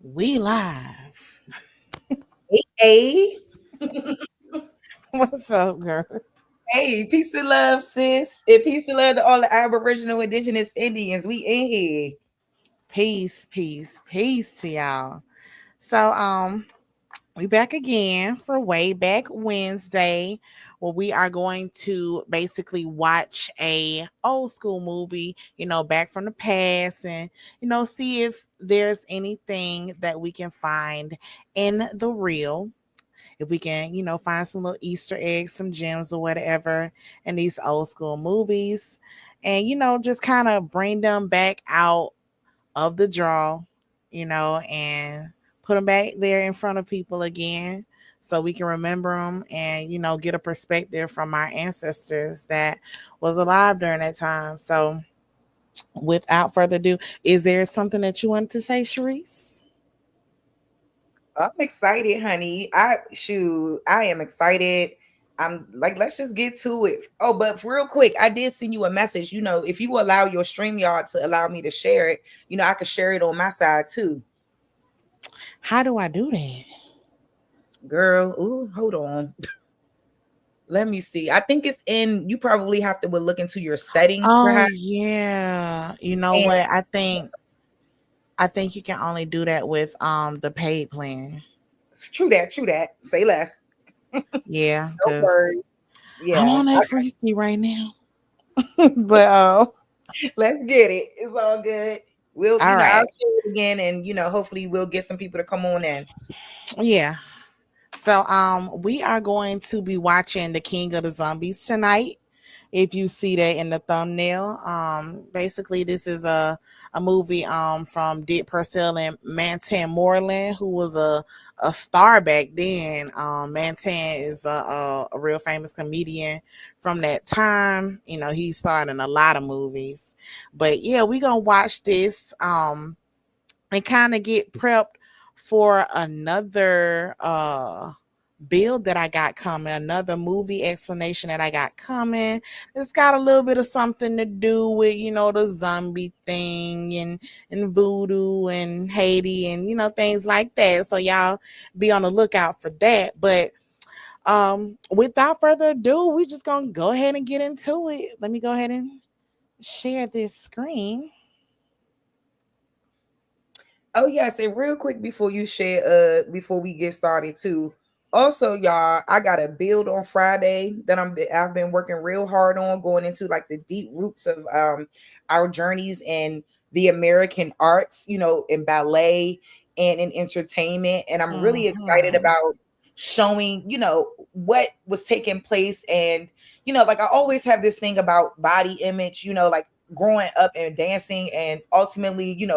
We live. Hey, What's up, girl? hey, peace and love, sis. And peace and love to all the Aboriginal Indigenous Indians. We in here. Peace, peace, peace to y'all. So we back again for WayBack Wednesday, where we are going to basically watch a old school movie, back from the past, and see if there's anything that we can find in the real. If we can, find some little Easter eggs, some gems or whatever in these old school movies, and just kind of bring them back out of the draw, and put them back there in front of people again so we can remember them and get a perspective from our ancestors that was alive during that time. So without further ado, is there something that you want to say, Sharice? I'm excited, honey. I am excited. I'm like, let's just get to it. Oh, but real quick, I did send you a message. If you allow your StreamYard to allow me to share it, I could share it on my side too. How do I do that? Girl, ooh, hold on. Let me see. I think it's in. You probably have to look into your settings, Oh perhaps. yeah. You know And what? I think you can only do that with the paid plan. true that. True that. Say less. Yeah, No because worries. I'm Yeah. on that free ski right now. But Let's get it. It's all good. all I'll right. share it again and hopefully we'll get some people to come on in. Yeah. So we are going to be watching The King of the Zombies tonight. If you see that in the thumbnail, basically this is a movie from Dick Purcell and Mantan Moreland, who was a star back then. Mantan is a real famous comedian from that time. He starred in a lot of movies. But yeah, we gonna watch this and kind of get prepped for another build that I got coming, another movie explanation that I got coming. It's got a little bit of something to do with, the zombie thing and voodoo and Haiti and, things like that. So y'all be on the lookout for that. But without further ado, we just gonna go ahead and get into it. Let me go ahead and share this screen. Oh yes, and real quick before you share before we get started too. Also, y'all, I got a build on Friday that I've been working real hard on, going into like the deep roots of our journeys in the American arts, in ballet and in entertainment. And I'm really excited Mhm. about showing, what was taking place. And, like I always have this thing about body image, like growing up and dancing and ultimately,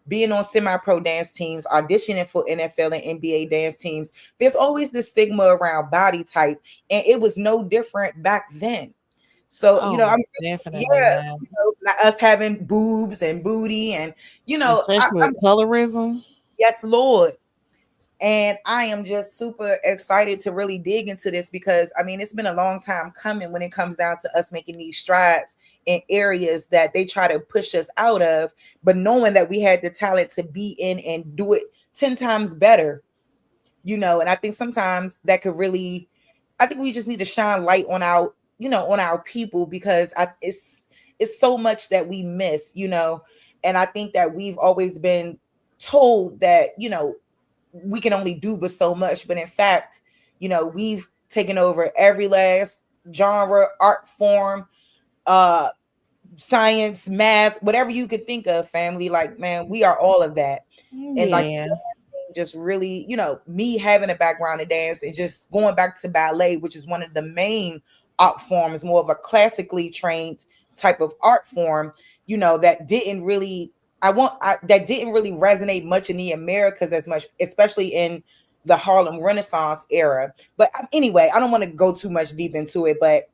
being on semi-pro dance teams, auditioning for NFL and NBA dance teams, there's always this stigma around body type, and it was no different back then. So, Oh, I'm definitely yeah, not. like us having boobs and booty, and Especially with I'm colorism. yes, Lord. And I am just super excited to really dig into this because I mean, it's been a long time coming when it comes down to us making these strides in areas that they try to push us out of, but knowing that we had the talent to be in and do it 10 times better, and I think sometimes that could really, I think we just need to shine light on our, on our people because it's so much that we miss, and I think that we've always been told that, we can only do but so much. But in fact, we've taken over every last genre, art form, uh, science, math, whatever you could think of, family. Like, man, we are all of that. And like Yeah. just really, me having a background in dance and just going back to ballet, which is one of the main art forms, more of a classically trained type of art form, that didn't really that didn't really resonate much in the Americas as much, especially in the Harlem Renaissance era. But anyway, I don't want to go too much deep into it, but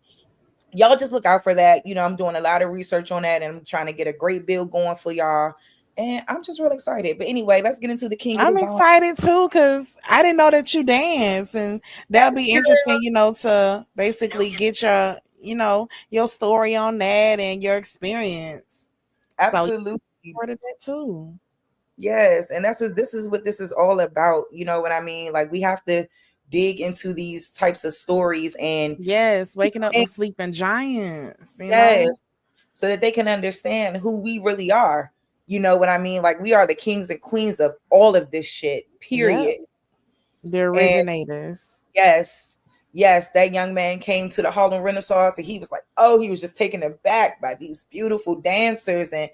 y'all just look out for that. I'm doing a lot of research on that and I'm trying to get a great build going for y'all. And I'm just really excited. But anyway, let's get into the King of the I'm Zone. excited too because I didn't know that you dance, and that'll be interesting, to basically get your story on that and your experience. So, Absolutely. part of that too. Yes, and this is what this is all about. You know what I mean? Like we have to dig into these types of stories and, Yes, you waking up know, them and sleeping giants, yes, so that they can understand who we really are. You know what I mean? Like we are the kings and queens of all of this shit. Yep, Period. the And originators. yes, yes, that young man came to the Harlem Renaissance and he was like, oh, he was just taken aback by these beautiful dancers and,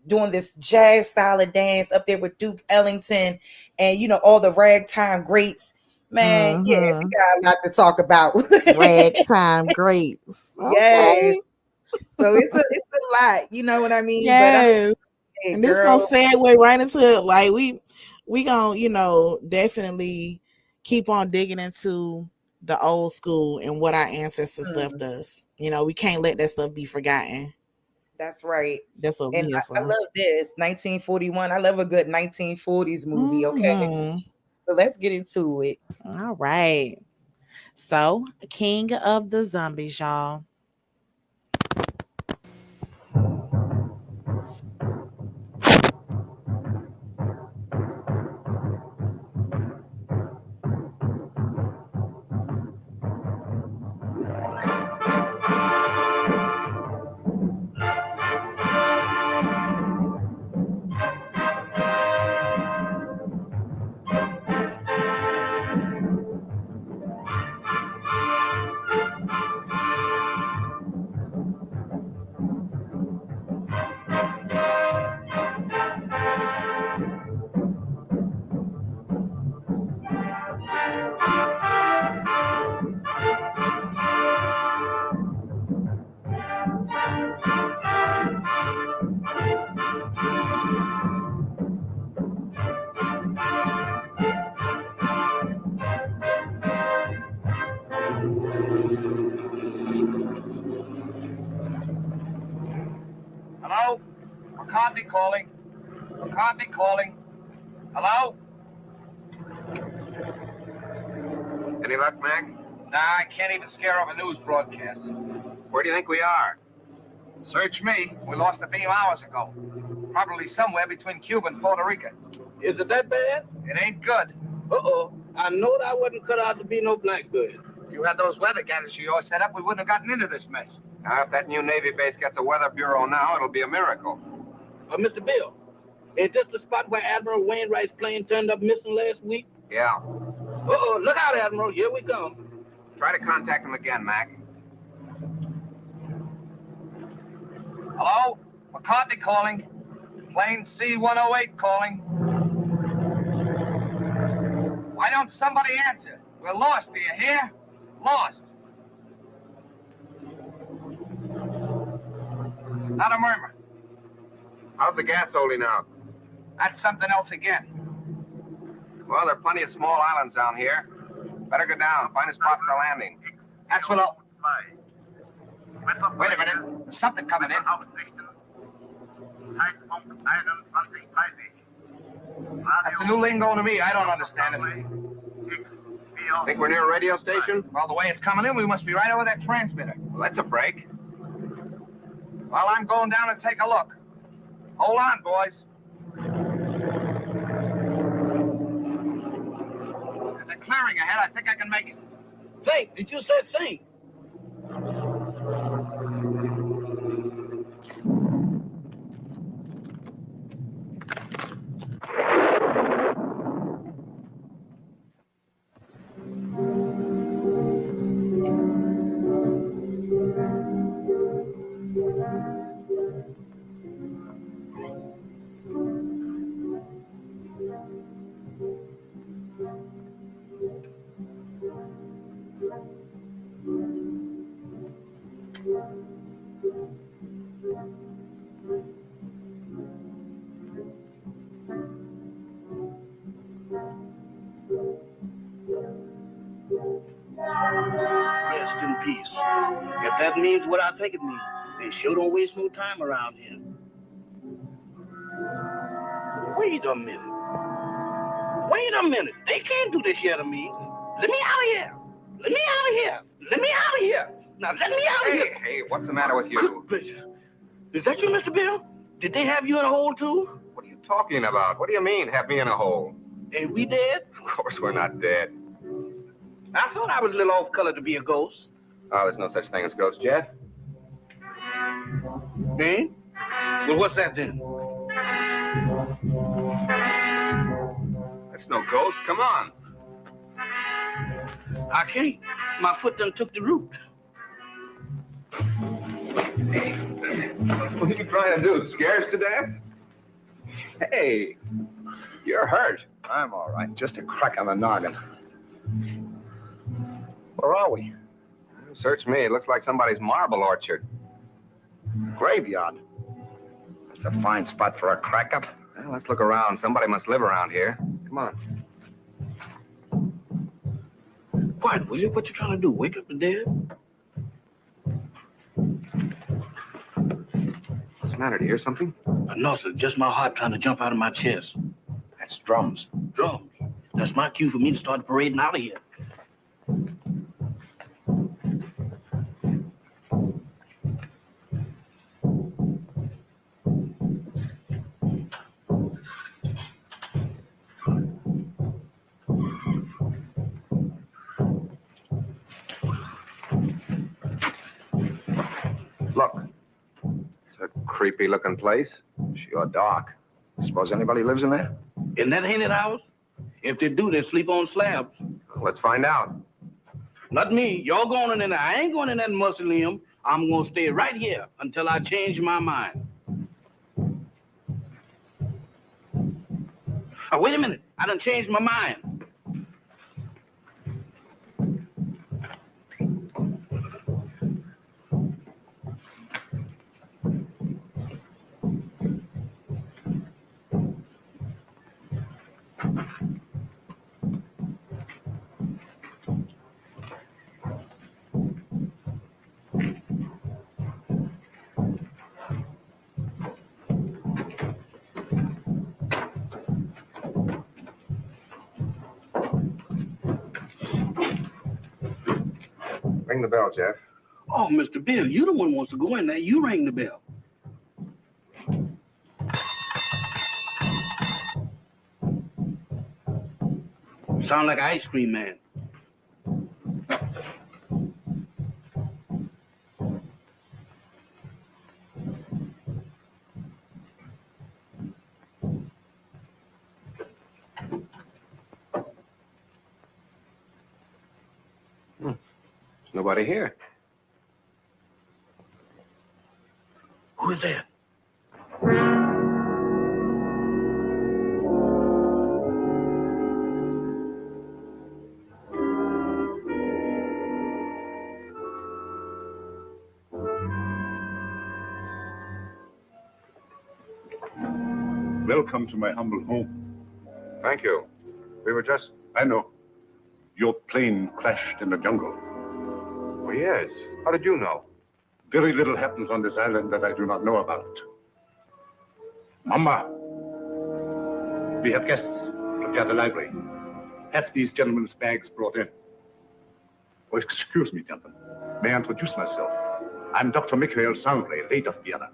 doing this jazz style of dance up there with Duke Ellington and, all the ragtime greats. Man, yeah, we Mm-hmm. got a lot to talk about. Ragtime greats. Yes. Okay. So it's a lot, you know what I mean? But I'm Yes. saying, And this gonna girl, segue right into it. Like we gonna, definitely keep on digging into the old school and what our ancestors left mm, us. We can't let that stuff be forgotten. that's right. That's what we And here I for. love this 1941. I love a good 1940s movie. Okay. Hmm. So let's get into it. All right. So, King of the Zombies, y'all. Hello? McCarthy calling. McCarthy calling. Hello? Any luck, Mac? Nah, I can't even scare off a news broadcast. Where do you think we are? Search me. We lost a beam hours ago. Probably somewhere between Cuba and Puerto Rico. Is it that bad? It ain't good. Uh-oh. I know I wasn't cut out to be no blackbird. If you had those weather gadgets of yours set up, we wouldn't have gotten into this mess. Now, if that new Navy base gets a weather bureau now, it'll be a miracle. Mr. Bill, is this the spot where Admiral Wainwright's plane turned up missing last week? Yeah. Uh-oh. Look out, Admiral. Here we come. Try to contact him again, Mac. Hello? McCarthy calling. Plane C-108 calling. Why don't somebody answer? We're lost, do you hear? Lost. Not a murmur. How's the gas holding out? That's something else again. Well, there are plenty of small islands down here. Better go down. Find a spot for landing. That's what I'll... Wait a minute. There's something coming in. That's a new lingo to me. I don't understand it. Think we're near a radio station? Well, the way it's coming in, we must be right over that transmitter. Well, that's a break. Well, I'm going down and take a look. Hold on, boys. There's a clearing ahead. I think I can make it. Think. Did you say think? Rest in peace. If that means what I think it means, they sure don't waste no time around here. Wait a minute. Wait a minute. They can't do this here to me. Let me out of here. Let me out of here. Let me out of here. Now let me out of here. Hey, what's the matter with you? Good gracious. Is that you, Mr. Bill? Did they have you in a hole too? What are you talking about? What do you mean, have me in a hole? Ain't we dead? Of course we're not dead. I thought I was a little off color to be a ghost. Oh, there's no such thing as ghosts, Jeff. Eh? Well, what's that then? That's no ghost. Come on. I can't. My foot done took the root. What are you trying to do? Scare us to death? Hey, you're hurt. I'm all right. Just a crack on the noggin. Where are we? Search me. It looks like somebody's marble orchard. Graveyard. That's a fine spot for a crack up. Well, let's look around. Somebody must live around here. Come on. Quiet, will you? What you trying to do? Wake up the dead? What's the matter? Do you hear something? No, sir. Just my heart trying to jump out of my chest. That's drums. Drums. That's my cue for me to start parading out of here. Look. It's a creepy-looking place. Sure dark. Suppose anybody lives in there? Isn't that haunted house? If they do, they sleep on slabs. Well, let's find out. Not me. Y'all going in there. I ain't going in that mausoleum. I'm going to stay right here until I change my mind. Oh, wait a minute. I done changed my mind. Ring the bell, Jeff. Oh, Mr. Bill, you the one who wants to go in there. You ring the bell. Sound like an ice cream man. There's nobody here. Who is that? Welcome to my humble home. Thank you. We were just... I know. Your plane crashed in the jungle. Oh, yes. How did you know? Very little happens on this island that I do not know about. Mama, we have guests. Prepare the library. Have these gentlemen's bags brought in. Oh, excuse me, gentlemen. May I introduce myself? I'm Dr. Michael Sangley, late of Vienna.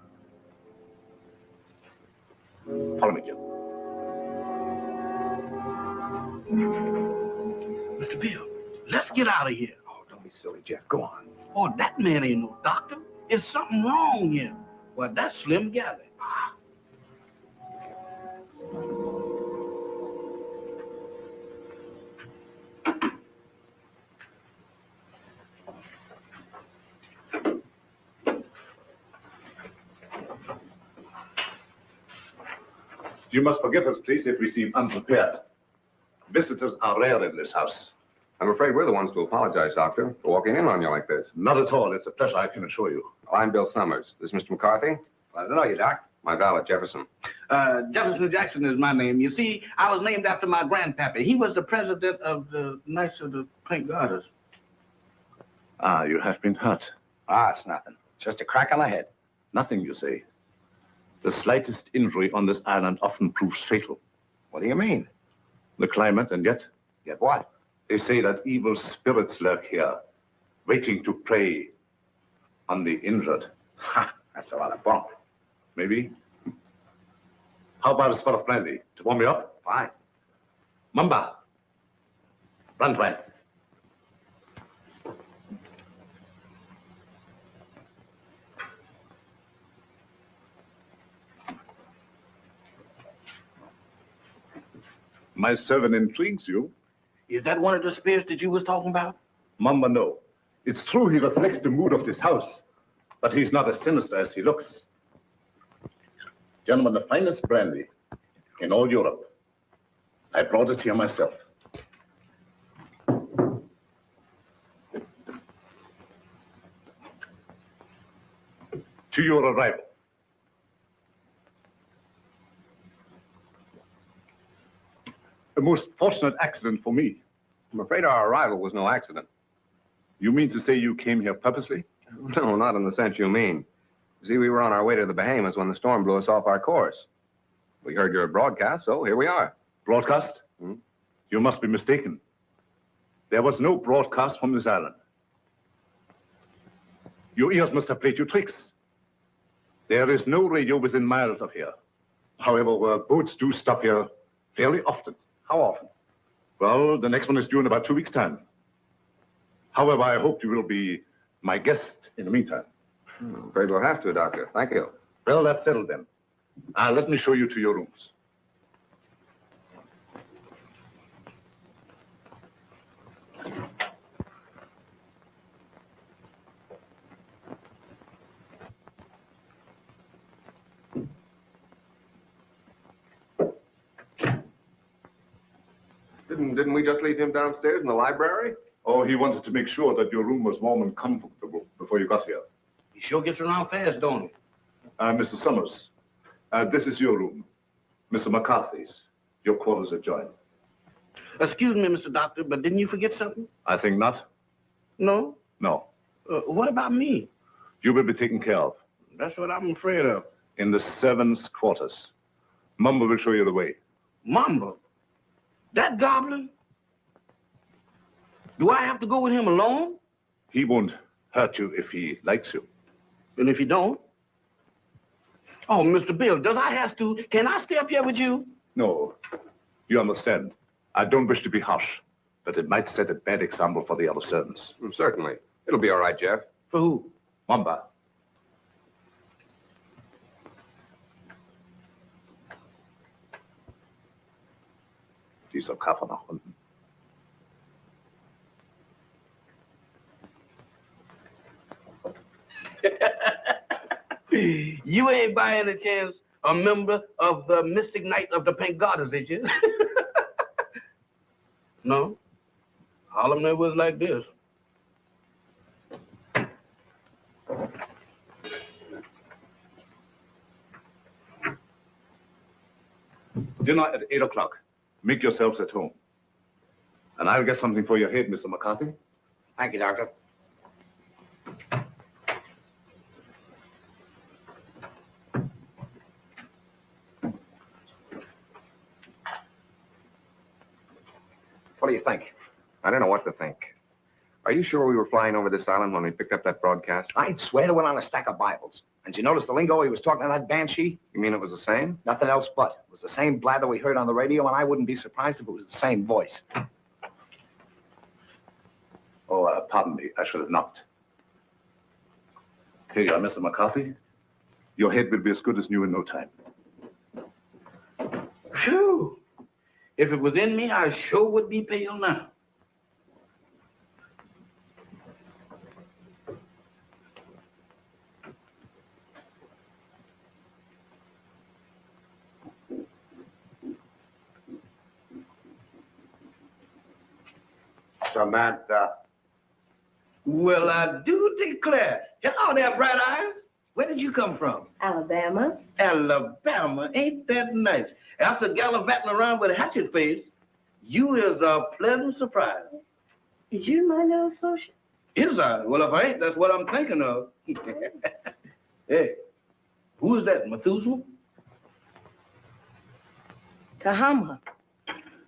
Follow me, Jim. Mr. Bill, let's get out of here. Oh, don't be silly, Jeff. Go on. Oh, that man ain't no doctor. There's something wrong here. Well, that's Slim Galley. You must forgive us, please, if we seem unprepared. Visitors are rare in this house. I'm afraid we're the ones to apologize, Doctor, for walking in on you like this. Not at all. It's a pleasure, I can assure you. I'm Bill Summers. This is Mr. McCarthy? I don't know you, Doc. My valet, Jefferson. Jefferson Jackson is my name. You see, I was named after my grandpappy. He was the president of the Knights of the Pink Garters. Ah, you have been hurt. Ah, it's nothing. Just a crack on the head. Nothing, you say. The slightest injury on this island often proves fatal. What do you mean? The climate, and yet, Get what? they say that evil spirits lurk here, waiting to prey on the injured. Ha! That's a lot of bunk. Maybe. How about a spot of brandy to warm me up? Fine. Mamba. Brandwein. My servant intrigues you. Is that one of the spirits that you was talking about? Mamba, no. It's true he reflects the mood of this house, but he's not as sinister as he looks. Gentlemen, the finest brandy in all Europe. I brought it here myself. To your arrival. A most fortunate accident for me. I'm afraid our arrival was no accident. You mean to say you came here purposely? No, not in the sense you mean. You see, we were on our way to the Bahamas when the storm blew us off our course. We heard your broadcast, so here we are. Broadcast? Hmm? You must be mistaken. There was no broadcast from this island. Your ears must have played you tricks. There is no radio within miles of here. However, boats do stop here fairly often. How often? Well, the next one is due in about 2 weeks' time. However, I hope you will be my guest in the meantime. I'm afraid we'll have to, Doctor. Thank you. Well, that's settled then. Let me show you to your rooms. Didn't we just leave him downstairs in the library? Oh, he wanted to make sure that your room was warm and comfortable before you got here. He sure gets around fast, don't he? Mr. Summers, this is your room. Mr. McCarthy's. Your quarters adjoin. Excuse me, Mr. Doctor, but didn't you forget something? I think not. No? No. What about me? You will be taken care of. That's what I'm afraid of. In the servants' quarters. Mumba will show you the way. Mamba? That goblin? Do I have to go with him alone? He won't hurt you if he likes you. And if he don't? Oh, Mr. Bill, does I have to? Can I stay up here with you? No. You understand. I don't wish to be harsh, but it might set a bad example for the other servants. Certainly. It'll be all right, Jeff. For who? Mumba. Dieser Kaffer nach unten. You ain't by any chance a member of the Mystic Knight of the Pink Goddess, is you? No? Harlem never was like this. Dinner at 8 o'clock. Make yourselves at home. And I'll get something for your head, Mr. McCarthy. Thank you, Doctor. What do you think? I don't know what to think. Are you sure we were flying over this island when we picked up that broadcast? I'd swear to it on a stack of Bibles. And you notice the lingo he was talking to that banshee? You mean it was the same? Nothing else but. It was the same blather we heard on the radio, and I wouldn't be surprised if it was the same voice. Oh, pardon me. I should have knocked. Here you are, Mr. McCarthy. Your head will be as good as new in no time. Phew. If it was in me, I sure would be pale now. Samantha. Well, I do declare. Hello there, Bright Eyes. Where did you come from? Alabama. Alabama. Ain't that nice? After gallivanting around with a hatchet face, you is a pleasant surprise. Is you my little associate? Is I? Well, if I ain't, that's what I'm thinking of. Hey, who is that, Methuselah? Kahama.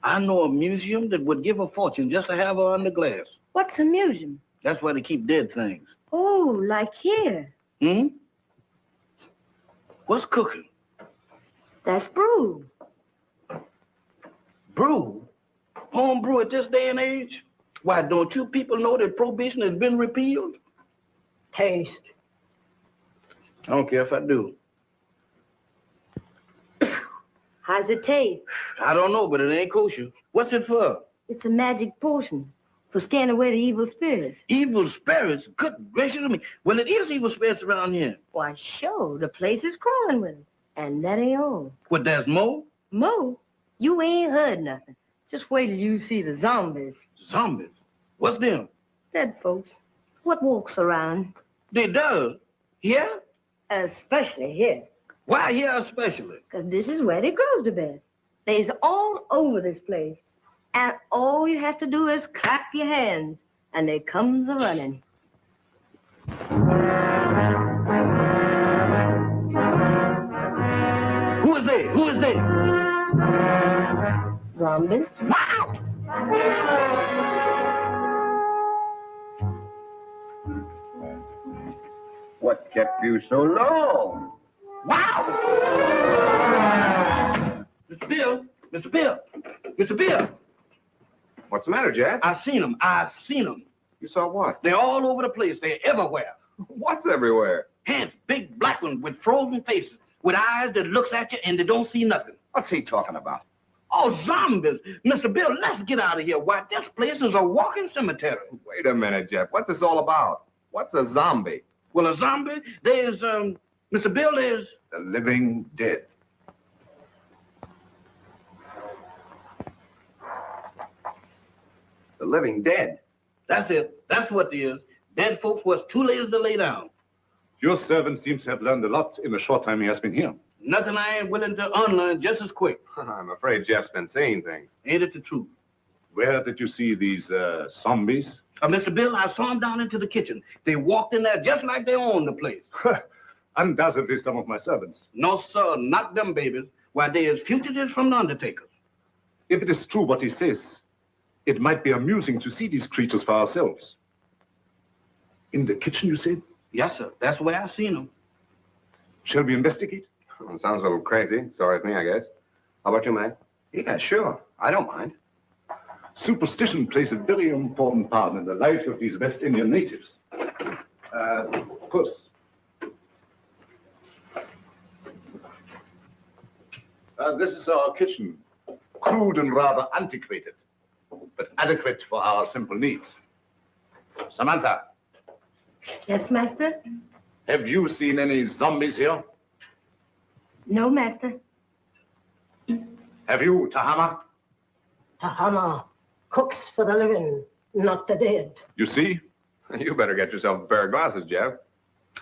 I know a museum that would give a fortune just to have her under glass. What's a museum? That's where they keep dead things. Oh, like here. Hmm? What's cooking? That's brew. Brew? Home brew at this day and age? Why, don't you people know that prohibition has been repealed? Taste. I don't care if I do. How's it taste? I don't know, but it ain't kosher. What's it for? It's a magic potion for scaring away the evil spirits. Evil spirits? Good gracious of me. Well, it is evil spirits around here. Why, sure, the place is crawling with it. And that ain't all. What, there's more? Mo, you ain't heard nothing. Just wait till you see the zombies. Zombies? What's them? Dead folks. What walks around? They does? Here? Especially here. Why here especially? Because this is where they grows the best. They's all over this place. And all you have to do is clap your hands, and they comes a-running. Who is they? Who is they? Zombies? Wow! What kept you so long? Wow! Mr. Bill! Mr. Bill! Mr. Bill! What's the matter, Jack? I seen them. You saw what? They're all over the place. They're everywhere. What's everywhere? Hands, big black ones with frozen faces, with eyes that looks at you and they don't see nothing. What's he talking about? Oh, zombies. Mr. Bill, let's get out of here. Why, this place is a walking cemetery. Wait a minute, Jeff. What's this all about? What's a zombie? Well, a zombie, there's, Mr. Bill, there's... The living dead. The living dead? That's it. That's what it is. Dead folks was too lazy to lay down. Your servant seems to have learned a lot in the short time he has been here. Nothing I ain't willing to unlearn just as quick. I'm afraid Jeff's been seeing things. Ain't it the truth? Where did you see these zombies? Mr. Bill, I saw them down into the kitchen. They walked in there just like they owned the place. Undoubtedly some of my servants. No, sir, not them babies. Why, they is fugitives from the undertakers. If it is true what he says, it might be amusing to see these creatures for ourselves. In the kitchen, you said? Yes, sir. That's where I seen them. Shall we investigate? Well, sounds a little crazy. Sorry for me, I guess. How about you, man? Yeah, sure. I don't mind. Superstition plays a very important part in the life of these West Indian natives. Of course. This is our kitchen. Crude and rather antiquated, but adequate for our simple needs. Samantha, Yes, master? have you seen any zombies here? No, master. Have you, Tahama? Tahama cooks for the living, not the dead. You see? You better get yourself a pair of glasses, Jeff.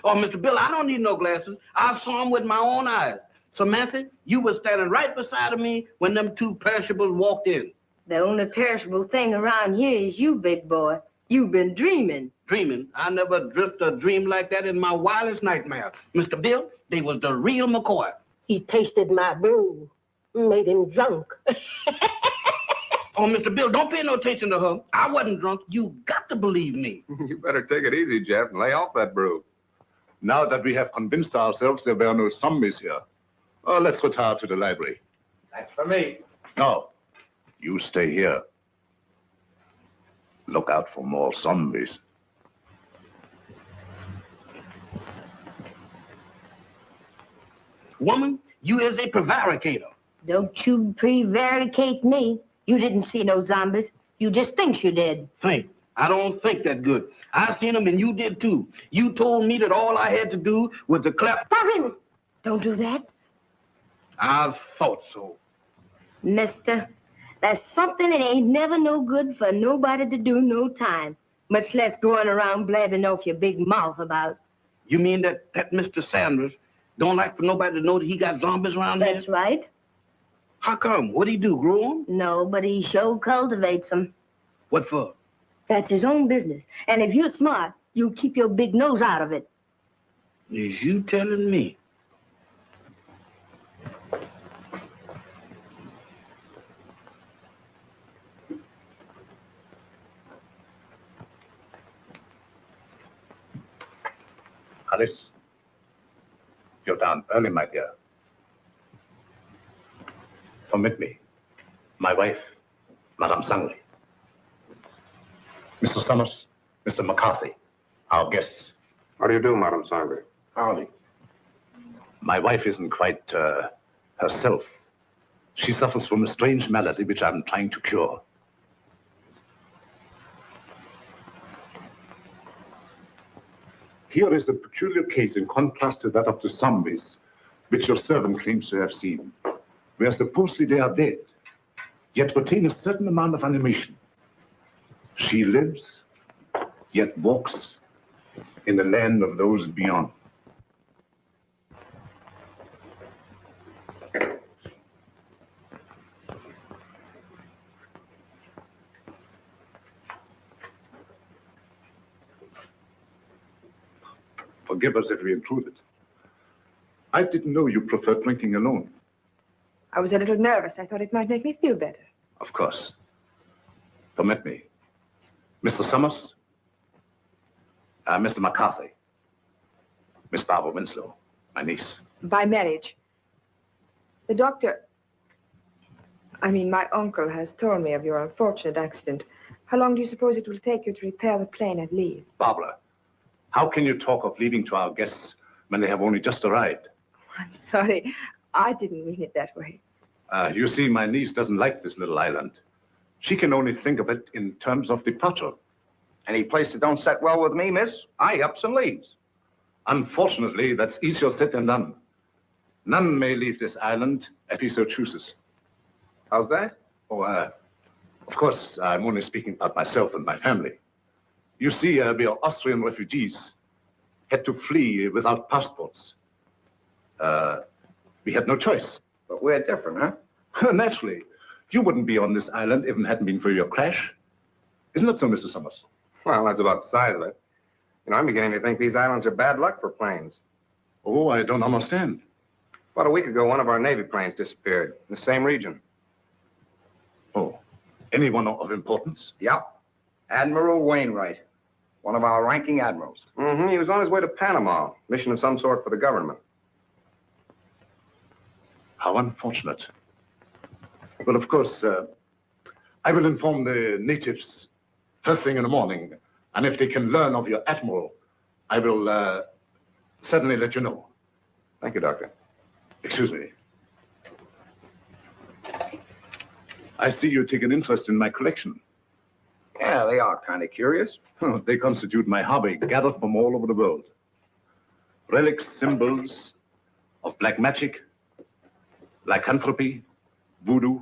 Oh, Mr. Bill, I don't need no glasses. I saw them with my own eyes. Samantha, you were standing right beside of me when them two perishables walked in. The only perishable thing around here is you, big boy. You've been dreaming. Dreaming? I never dreamt a dream like that in my wildest nightmare. Mr. Bill, they was the real McCoy. He tasted my brew, made him drunk. Oh, Mr. Bill, don't pay no attention to her. I wasn't drunk. You got to believe me. You better take it easy, Jeff, and lay off that brew. Now that we have convinced ourselves there were no zombies here, let's retire to the library. That's for me. No, you stay here. Look out for more zombies. Woman, you is a prevaricator. Don't you prevaricate me. You didn't see no zombies. You just think you did. Think. I don't think that good. I seen them and you did too. You told me that all I had to do was to clap. Stop him! Don't do that. I thought so. Mister, that's something that ain't never no good for nobody to do no time, much less going around blabbing off your big mouth about. You mean that Mr. Sanders don't like for nobody to know that he got zombies around here? That's right. How come? What'd he do, grow 'em? No, but he sure cultivates them. What for? That's his own business. And if you're smart, you'll keep your big nose out of it. Is you telling me? Alice, you're down early, my dear. Permit me. My wife, Madame Sangley. Mr. Summers, Mr. McCarthy, our guests. How do you do, Madame Sangley? Howdy. My wife isn't quite herself. She suffers from a strange malady which I'm trying to cure. Here is a peculiar case in contrast to that of the zombies, which your servant claims to have seen, where supposedly they are dead, yet retain a certain amount of animation. She lives, yet walks in the land of those beyond. Forgive us if we intruded. I didn't know you preferred drinking alone. I was a little nervous. I thought it might make me feel better. Of course. Permit me. Mr. Summers, Mr. McCarthy, Miss Barbara Winslow, my niece. By marriage. The doctor, my uncle has told me of your unfortunate accident. How long do you suppose it will take you to repair the plane and leave? Barbara, how can you talk of leaving to our guests when they have only just arrived? I'm sorry. I didn't mean it that way. You see, my niece doesn't like this little island. She can only think of it in terms of departure. Any place that don't set well with me, miss, I ups and leaves. Unfortunately, that's easier said than done. None may leave this island if he so chooses. How's that? Oh, of course, I'm only speaking about myself and my family. You see, we are Austrian refugees, had to flee without passports. We had no choice. But we're different, huh? Naturally. You wouldn't be on this island if it hadn't been for your crash. Isn't that so, Mr. Summers? Well, that's about the size of it. You know, I'm beginning to think these islands are bad luck for planes. Oh, I don't understand. About a week ago, one of our Navy planes disappeared in the same region. Oh, anyone of importance? Yep. Admiral Wainwright, one of our ranking admirals. Mm-hmm. He was on his way to Panama, mission of some sort for the government. How unfortunate. Well, of course, I will inform the natives first thing in the morning, and if they can learn of your admiral, I will certainly let you know. Thank you, Doctor. Excuse me. I see you take an interest in my collection. Yeah, they are kind of curious. They constitute my hobby, gathered from all over the world. Relics, symbols of black magic, lycanthropy, voodoo.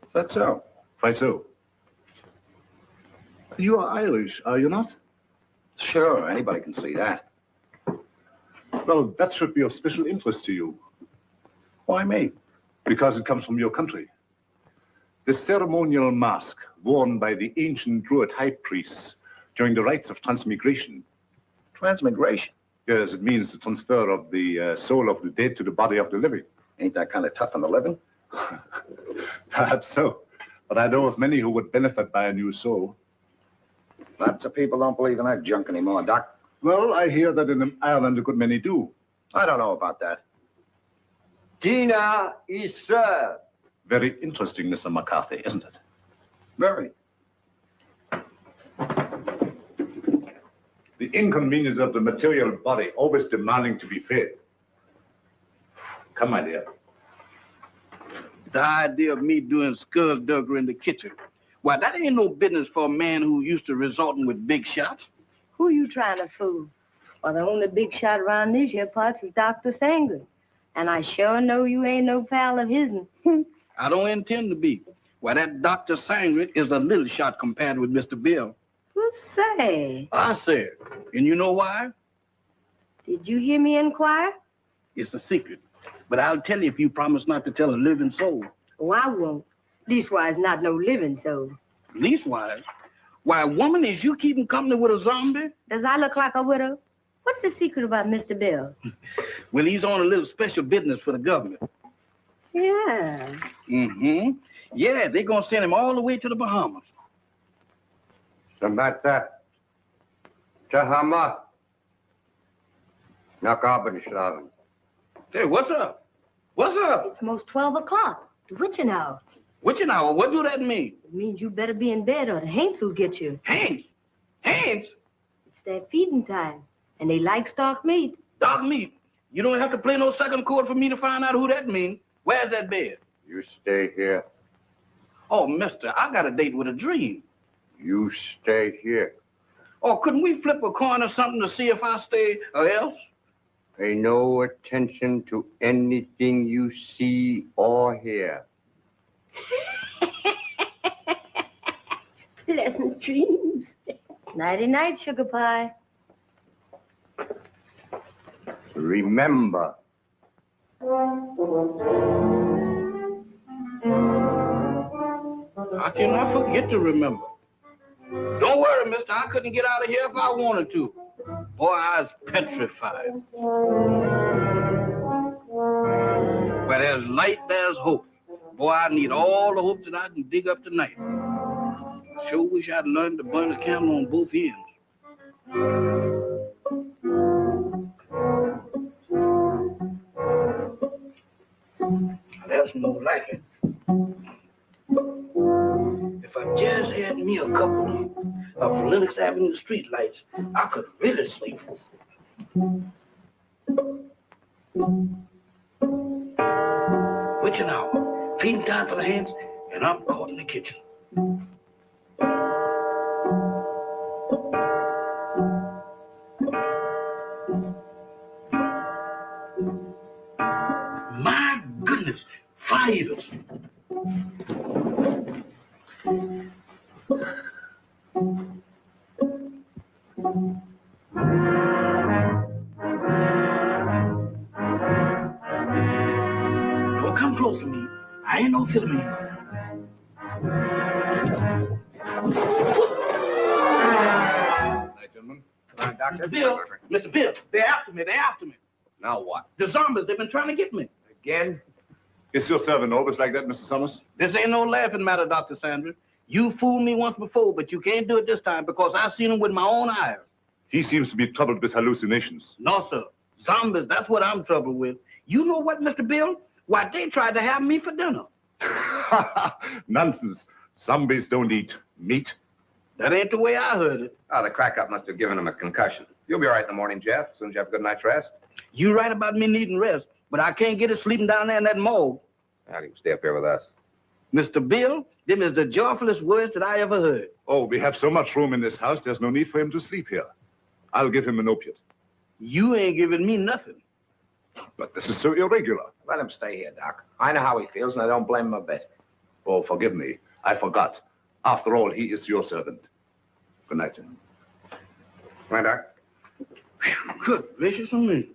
Is that so? Quite so. You are Irish, are you not? Sure, anybody can see that. Well, that should be of special interest to you. Why me? Because it comes from your country. The ceremonial mask worn by the ancient Druid high priests during the rites of transmigration. Transmigration? Yes, it means the transfer of the soul of the dead to the body of the living. Ain't that kind of tough on the living? Perhaps so. But I know of many who would benefit by a new soul. Lots of people don't believe in that junk anymore, Doc. Well, I hear that in Ireland a good many do. I don't know about that. Dinner is served. Very interesting, Mr. McCarthy, isn't it? Very. The inconvenience of the material body always demanding to be fed. Come, my dear. The idea of me doing skullduggery in the kitchen. Why, that ain't no business for a man who used to resorting with big shots. Who you trying to fool? Well, the only big shot around these here parts is Dr. Sangley. And I sure know you ain't no pal of his'n. I don't intend to be. Why, that Dr. Sangley is a little shot compared with Mr. Bill. Who say? I said. And you know why? Did you hear me inquire? It's a secret. But I'll tell you if you promise not to tell a living soul. Oh, I won't. Leastwise, not no living soul. Leastwise? Why, woman, is you keeping company with a zombie? Does I look like a widow? What's the secret about Mr. Bill? Well, he's on a little special business for the government. Yeah. Mm-hmm. Yeah, they're going to send him all the way to the Bahamas. Samata. Tahama. Nakabani Slaven. Hey, what's up? What's up? It's most 12 o'clock. The witching hour. Witching hour? What do that mean? It means you better be in bed or the Haints will get you. Haints? Haints? It's their feeding time, and they like stock meat. Dog meat. You don't have to play no second chord for me to find out who that means. Where's that bed? You stay here. Oh, mister, I got a date with a dream. You stay here. Oh, couldn't we flip a coin or something to see if I stay or else? Pay no attention to anything you see or hear. Pleasant dreams. Nighty-night, sugar pie. Remember. How can I forget to remember? Don't worry, mister. I couldn't get out of here if I wanted to. Boy, I was petrified. Where there's light, there's hope. Boy, I need all the hope that I can dig up tonight. I sure wish I'd learned to burn a candle on both ends. There's no like it. If I just had me a couple of Lenox Avenue street lights, I could really sleep. Witching hour, feeding time for the hands, and I'm caught in the kitchen. My goodness, fighters. Don't come close to me. I ain't no filming. Night, gentlemen. Mr. Bill, Mr. Bill, they're after me, Now what? The zombies, they've been trying to get me. Again? Is your servant always like that, Mr. Summers? This ain't no laughing matter, Dr. Sanders. You fooled me once before, but you can't do it this time because I've seen them with my own eyes. He seems to be troubled with hallucinations. No, sir. Zombies, that's what I'm troubled with. You know what, Mr. Bill? Why, they tried to have me for dinner. Nonsense. Zombies don't eat meat. That ain't the way I heard it. Oh, the crack-up must have given him a concussion. You'll be all right in the morning, Jeff, as soon as you have a good night's rest. You right about me needing rest, but I can't get it sleeping down there in that morgue. Now you can stay up here with us. Mr. Bill, them is the joyfulest words that I ever heard. Oh, we have so much room in this house, there's no need for him to sleep here. I'll give him an opiate. You ain't giving me nothing. But this is so irregular. Let him stay here, Doc. I know how he feels, and I don't blame him a bit. Oh, forgive me. I forgot. After all, he is your servant. Good night, gentlemen. Come on, Doc. Good gracious of me.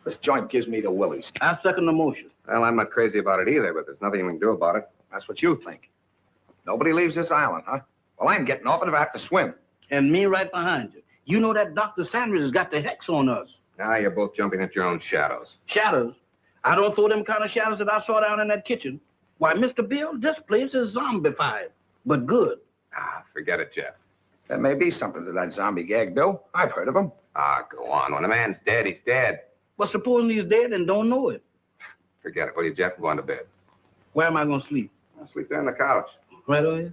This joint gives me the willies. I second the motion. Well, I'm not crazy about it either, but there's nothing we can do about it. That's what you think. Nobody leaves this island, huh? Well, I'm getting off it if I have to swim. And me right behind you. You know that Dr. Sanders has got the hex on us. Now you're both jumping at your own shadows. Shadows? I don't throw them kind of shadows that I saw down in that kitchen. Why, Mr. Bill, this place is zombified, but good. Ah, forget it, Jeff. There may be something to that zombie gag, Bill. I've heard of them. Ah, go on. When a man's dead, he's dead. But supposing he's dead and don't know it, Forget it. Will you, Jeff? Go on to bed. where am I going to sleep? I'll sleep there on the couch. Right over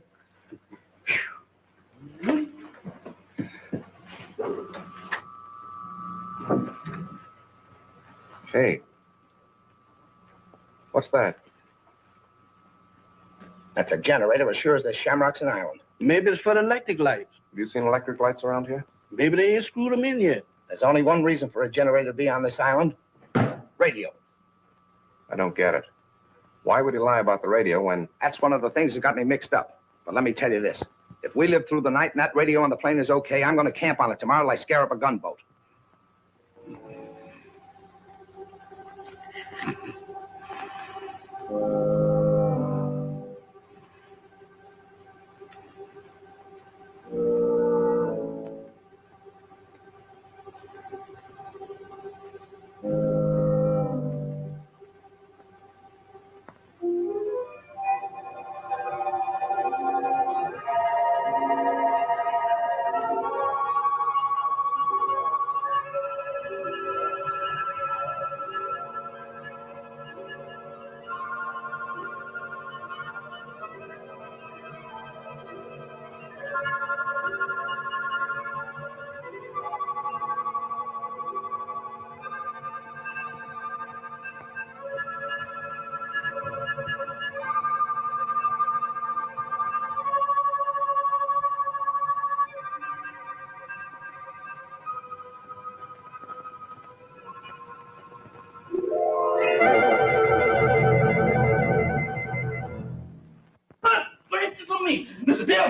here? Hey. What's that? That's a generator as sure as there's shamrocks in Ireland. Maybe it's for the electric lights. Have you seen electric lights around here? Maybe they ain't screwed them in yet. There's only one reason for a generator to be on this island. Radio. I don't get it. Why would he lie about the radio when... That's one of the things that got me mixed up. But let me tell you this. If we live through the night and that radio on the plane is okay, I'm going to camp on it tomorrow like scare up a gunboat.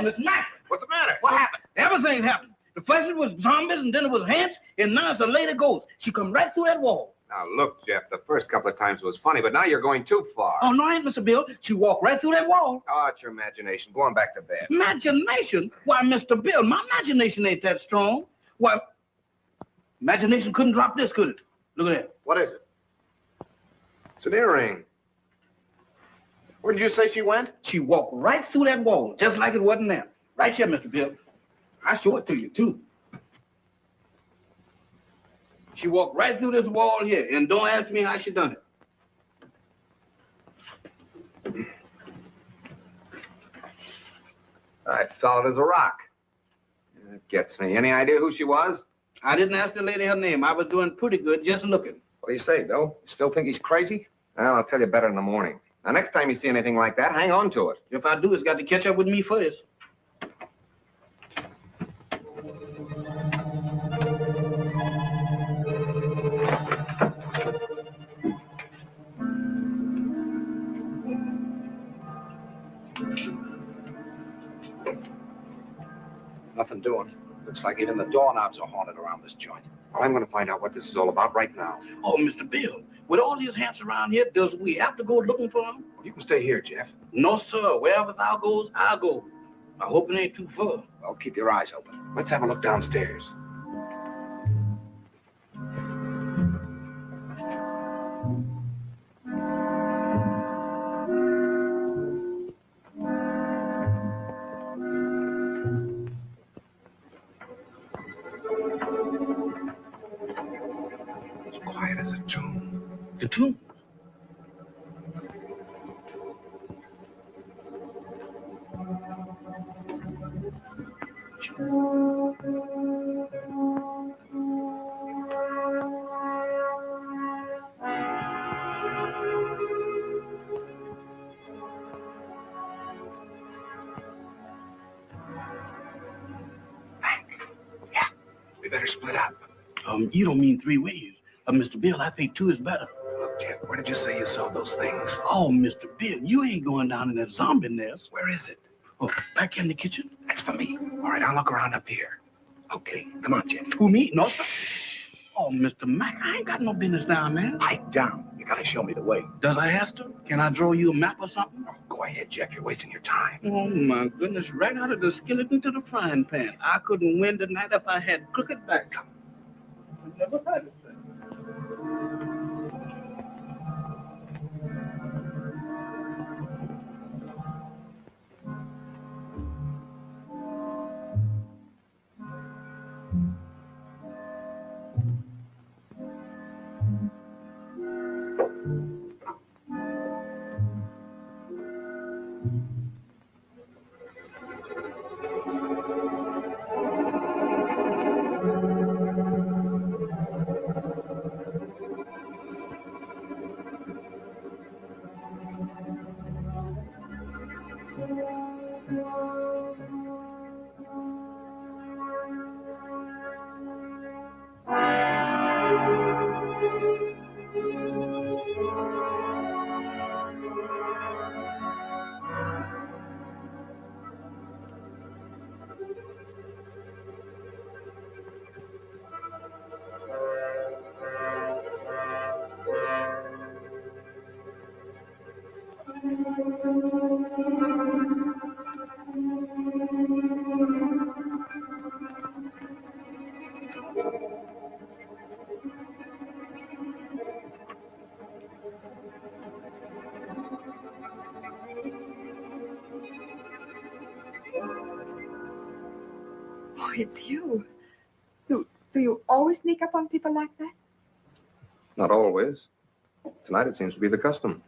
Mr. Mac. What's the matter? What happened? Everything happened. The first it was zombies, and then it was ants, and now it's a lady ghost. She come right through that wall. Now, look, Jeff, the first couple of times was funny, but now you're going too far. Oh, no, I ain't, Mr. Bill. She walked right through that wall. Oh, it's your imagination. Go on back to bed. Imagination? Why, Mr. Bill, my imagination ain't that strong. Why, imagination couldn't drop this, could it? Look at that. What is it? It's an earring. Where did you say she went? She walked right through that wall, just like it wasn't there. Right here, Mr. Bill. I show it to you, too. She walked right through this wall here, and don't ask me how she done it. It's solid as a rock. It gets me. Any idea who she was? I didn't ask the lady her name. I was doing pretty good just looking. What do you say, Bill? You still think he's crazy? Well, I'll tell you better in the morning. Now, next time you see anything like that, hang on to it. If I do, it's got to catch up with me first. Nothing doing. Looks like even the doorknobs are haunted around this joint. Well, I'm going to find out what this is all about right now. Oh, Mr. Bill, with all these hats around here, does we have to go looking for them? Well, you can stay here, Jeff. No, sir. Wherever thou goes, I'll go. I hope it ain't too far. Well, keep your eyes open. Let's have a look downstairs. It's quiet as a tomb. The tomb? We better split up. You don't mean 3 ways. Mr. Bill, I think 2 is better. Look, Jeff, where did you say you saw those things? Oh, Mr. Bill, you ain't going down in that zombie nest. Where is it? Oh, back in the kitchen? That's for me. All right, I'll look around up here. Okay, come on, Jeff. Who, me? No, sir. Oh, Mr. Mac, I ain't got no business down there. Pipe down. You gotta show me the way. Does I have to? Can I draw you a map or something? Oh, go ahead, Jeff. You're wasting your time. Oh, my goodness. Right out of the skeleton to the frying pan. I couldn't win tonight if I had crooked back. I never had it. Oh, it's you. Do you always sneak up on people like that? Not always. Tonight it seems to be the custom.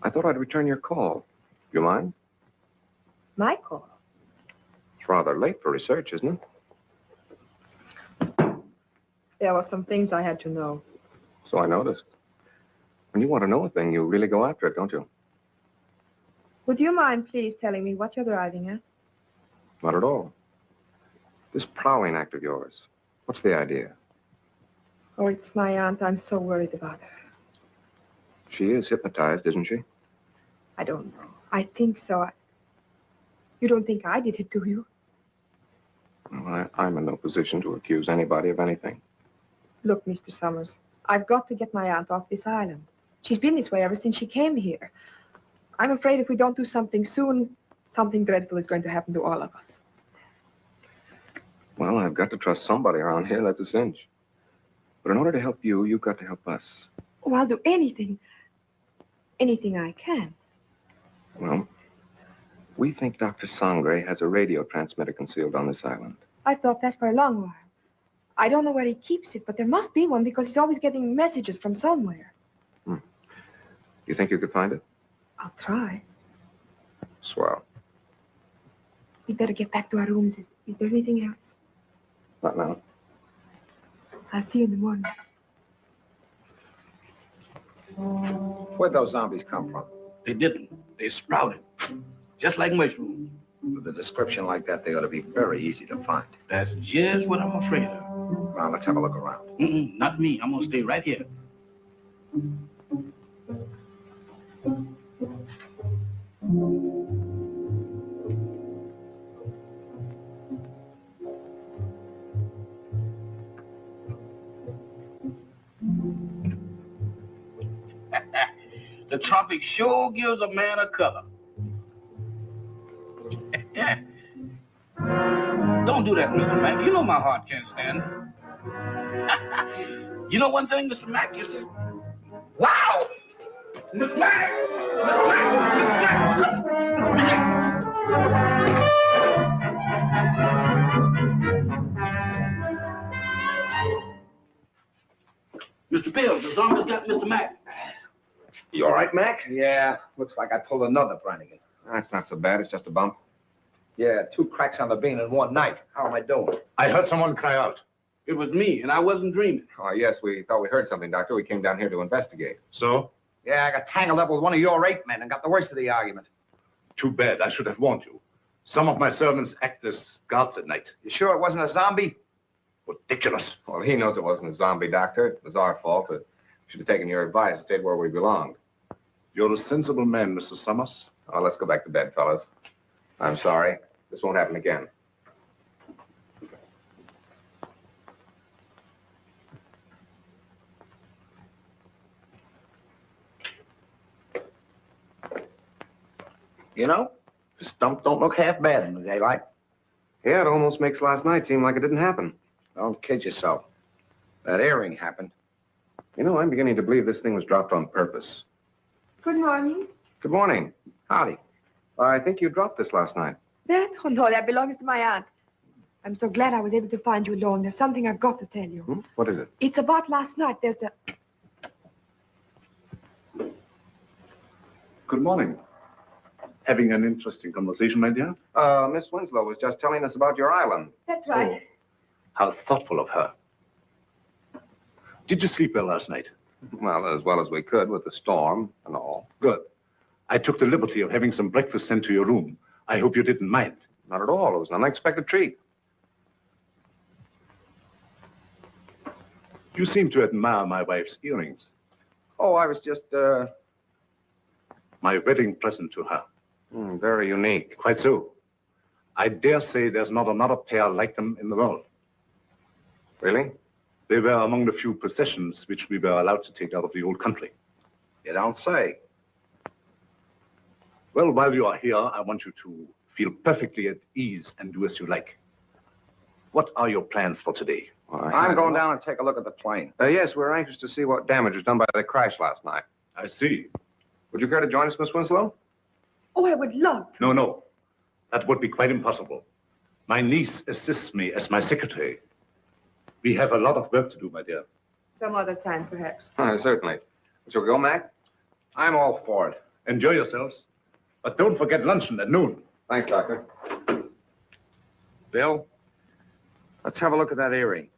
I thought I'd return your call. You mind? My call? It's rather late for research, isn't it? There were some things I had to know. So I noticed. When you want to know a thing, you really go after it, don't you? Would you mind please telling me what you're driving at? Not at all. This prowling act of yours, what's the idea? Oh, it's my aunt. I'm so worried about her. She is hypnotized, isn't she? I don't know. I think so. You don't think I did it, do you? Well, I'm in no position to accuse anybody of anything. Look, Mr. Summers, I've got to get my aunt off this island. She's been this way ever since she came here. I'm afraid if we don't do something soon, something dreadful is going to happen to all of us. Well, I've got to trust somebody around here, that's a cinch. But in order to help you, you've got to help us. Oh, I'll do anything. Anything I can. Well, we think Dr. Sangre has a radio transmitter concealed on this island. I've thought that for a long while. I don't know where he keeps it, but there must be one because he's always getting messages from somewhere. You think you could find it? I'll try. Swell. We'd better get back to our rooms. Is there anything else? Not now. I'll see you in the morning. Where'd those zombies come from? They didn't. They sprouted. Just like mushrooms. With a description like that, they ought to be very easy to find. That's just what I'm afraid of. Now, let's have a look around. Not me. I'm gonna stay right here. The tropic sure gives a man a color. Don't do that, Mr. Mack. You know my heart can't stand it. You know one thing, Mr. Mack? You said, wow! Mr. Mack! Mr. Mack! Mr. Mack! Mr. Bill, the zombies got Mr. Mack. You all right, Mac? Yeah, looks like I pulled another Brannigan. That's not so bad. It's just a bump. Yeah, 2 cracks on the bean in one night. How am I doing? I heard someone cry out. It was me, and I wasn't dreaming. Oh, yes, we thought we heard something, Doctor. We came down here to investigate. So? Yeah, I got tangled up with one of your 8 men and got the worst of the argument. Too bad. I should have warned you. Some of my servants act as guards at night. You sure it wasn't a zombie? Ridiculous. Well, he knows it wasn't a zombie, Doctor. It was our fault. We should have taken your advice and stayed where we belonged. You're a sensible man, Mr. Summers. Oh, let's go back to bed, fellas. I'm sorry. This won't happen again. You know, the stump don't look half bad in the daylight. Yeah, it almost makes last night seem like it didn't happen. Don't kid yourself. That earring happened. You know, I'm beginning to believe this thing was dropped on purpose. Good morning. Good morning. Howdy. I think you dropped this last night. That? Oh, no, that belongs to my aunt. I'm so glad I was able to find you alone. There's something I've got to tell you. What is it? It's about last night. There's a... Good morning. Having an interesting conversation, my dear? Miss Winslow was just telling us about your island. That's right. How thoughtful of her. Did you sleep well last night? Well as we could with the storm and all. Good. I took the liberty of having some breakfast sent to your room. I hope you didn't mind. Not at all. It was an unexpected treat. You seem to admire my wife's earrings. Oh, I was just, My wedding present to her. very unique. Quite so. I dare say there's not another pair like them in the world. Really? They were among the few possessions which we were allowed to take out of the old country. You don't say. Well, while you are here, I want you to feel perfectly at ease and do as you like. What are your plans for today? I'm going down and take a look at the plane. Yes, we're anxious to see what damage was done by the crash last night. I see. Would you care to join us, Miss Winslow? Oh, I would love to. No. That would be quite impossible. My niece assists me as my secretary. We have a lot of work to do, my dear. Some other time, perhaps. Certainly. Shall we go, Mac? I'm all for it. Enjoy yourselves. But don't forget luncheon at noon. Thanks, Doctor. Bill, let's have a look at that earring.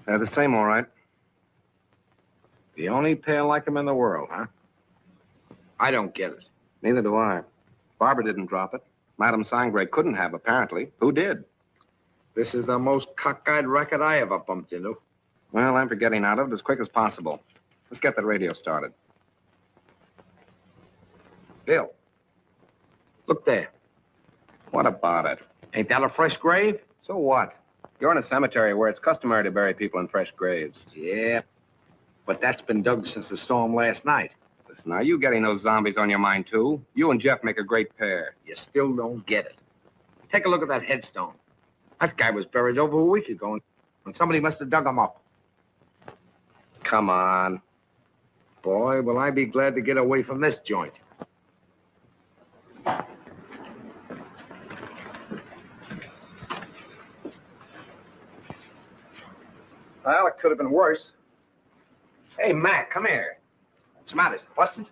The same, all right. The only pair like them in the world, huh? I don't get it. Neither do I. Barbara didn't drop it. Madame Sangre couldn't have, apparently. Who did? This is the most cockeyed racket I ever bumped into. Well, I'm for getting out of it as quick as possible. Let's get the radio started. Bill, look there. What about it? Ain't that a fresh grave? So what? You're in a cemetery where it's customary to bury people in fresh graves. Yeah, but that's been dug since the storm last night. Listen, are you getting those zombies on your mind, too? You and Jeff make a great pair. You still don't get it. Take a look at that headstone. That guy was buried over a week ago, and somebody must have dug him up. Come on. Boy, will I be glad to get away from this joint. Well, it could have been worse. Hey, Mac, come here. What's the matter? Is it busted?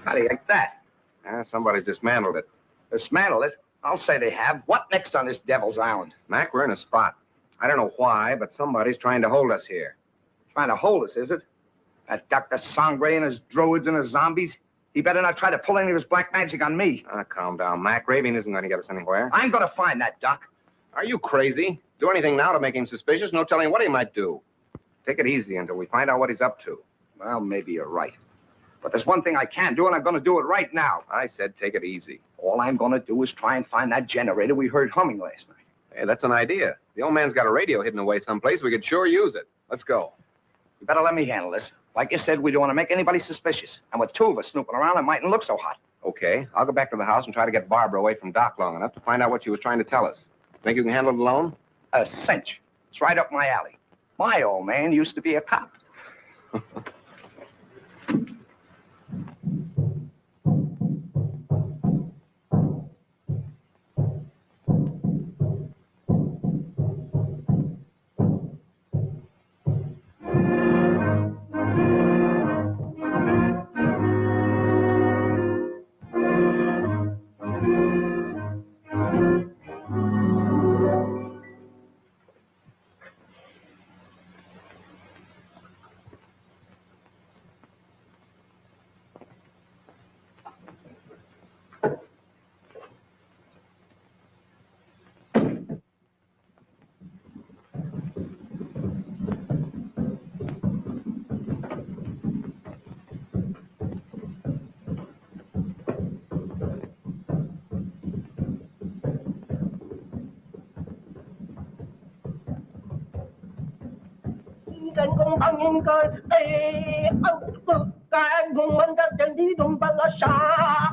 How do you like that? Somebody's dismantled it. Dismantle it? I'll say they have. What next on this Devil's Island? Mac, we're in a spot. I don't know why, but somebody's trying to hold us here. Trying to hold us, is it? That Dr. Sangre and his druids and his zombies? He better not try to pull any of his black magic on me. Calm down, Mac. Raving isn't going to get us anywhere. I'm going to find that, Doc. Are you crazy? Do anything now to make him suspicious? No telling what he might do. Take it easy until we find out what he's up to. Well, maybe you're right. But there's one thing I can do, and I'm going to do it right now. I said take it easy. All I'm going to do is try and find that generator we heard humming last night. Hey, that's an idea. The old man's got a radio hidden away someplace. We could sure use it. Let's go. You better let me handle this. Like you said, we don't want to make anybody suspicious. And with two of us snooping around, it mightn't look so hot. Okay, I'll go back to the house and try to get Barbara away from Doc long enough to find out what she was trying to tell us. Think you can handle it alone? A cinch. It's right up my alley. My old man used to be a cop. trên con bao nhiêu cơ âu cực cả vùng mình đã chân đi đụng vào là xa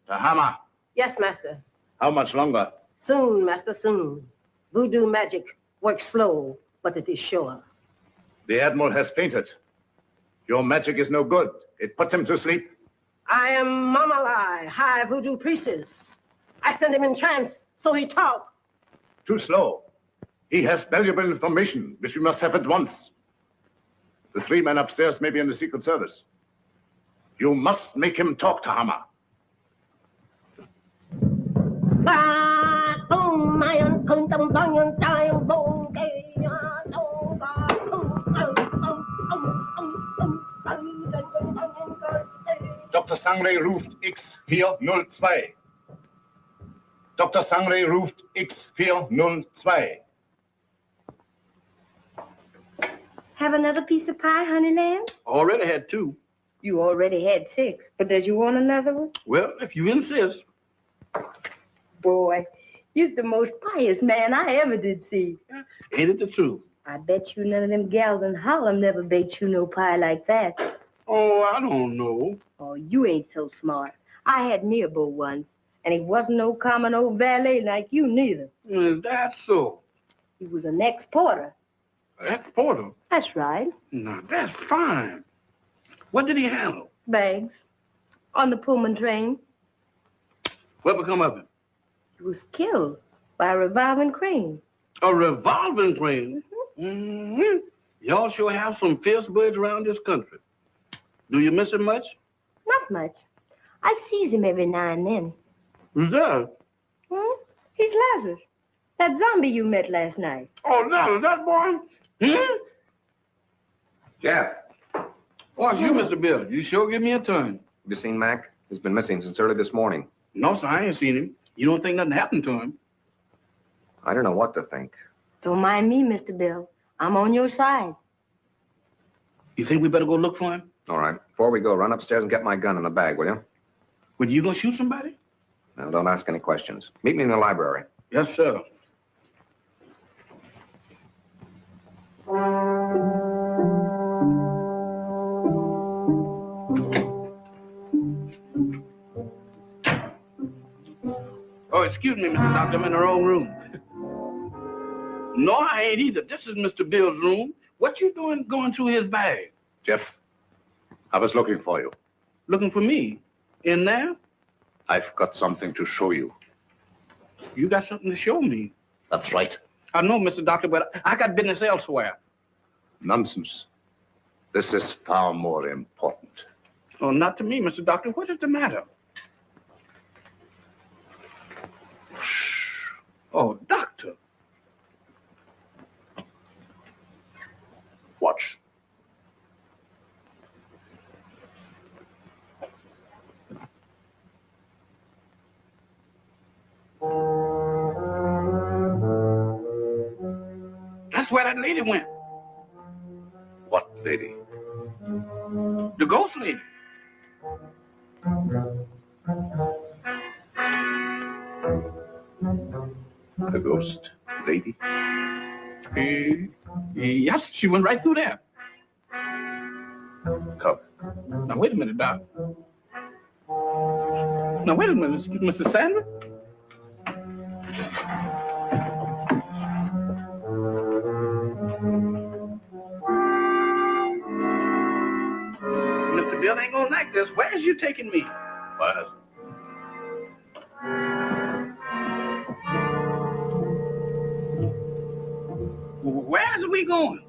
Tahama, Yes, master. how much longer? Soon, master, soon. Voodoo magic works slow, but it is sure. The Admiral has fainted. Your magic is no good. It puts him to sleep. I am Mamalai, high voodoo priestess. I sent him in trance, so he talked. Too slow. He has valuable information, which we must have at once. The three men upstairs may be in the Secret Service. You must make him talk, Tahama. Dr. Sangre ruft X402. Dr. Sangre ruft X402. Have another piece of pie, honey lamb? Already had two. You already had 6, but does you want another one? Well, if you insist. Boy, you're the most pious man I ever did see. Ain't it the truth? I bet you none of them gals in Harlem never baked you no pie like that. Oh, I don't know. Oh, you ain't so smart. I had me a beau once, and he wasn't no common old valet like you neither. Is that so? He was an ex-porter. Exporter? That's right. Now, that's fine. What did he handle? Bags. On the Pullman train. What become of him? He was killed by a revolving crane. A revolving crane? Mm-hmm. Y'all sure have some fierce birds around this country. Do you miss him much? Not much. I sees him every now and then. Who's that? He's Lazarus. That zombie you met last night. Oh, that boy? Jeff, Oh, it's you, Mr. Bill. You sure give me a turn. have you seen Mac? He's been missing since early this morning. No, sir, I ain't seen him. You don't think nothing happened to him? I don't know what to think. Don't mind me, Mr. Bill. I'm on your side. You think we better go look for him? All right. Before we go, run upstairs and get my gun in the bag, will you? Well, you gonna shoot somebody? Now, don't ask any questions. Meet me in the library. Yes, sir. Oh, excuse me, Mr. Doctor. I'm in the wrong room. No, I ain't either. This is Mr. Bill's room. What you doing going through his bag? Jeff, I was looking for you. Looking for me? In there? I've got something to show you. You got something to show me. That's right. I know, Mr. Doctor, but I got business elsewhere. Nonsense. This is far more important. Oh, not to me, Mr. Doctor. What is the matter? Oh, Doctor. Watch. That's where that lady went. What lady? The ghost lady. The ghost lady? Yes, she went right through there. Come. Now, wait a minute, Doc. Now, wait a minute, Mr. Sandra. Mr. Bill ain't gonna like this. Where's you taking me? Where? Where's we going?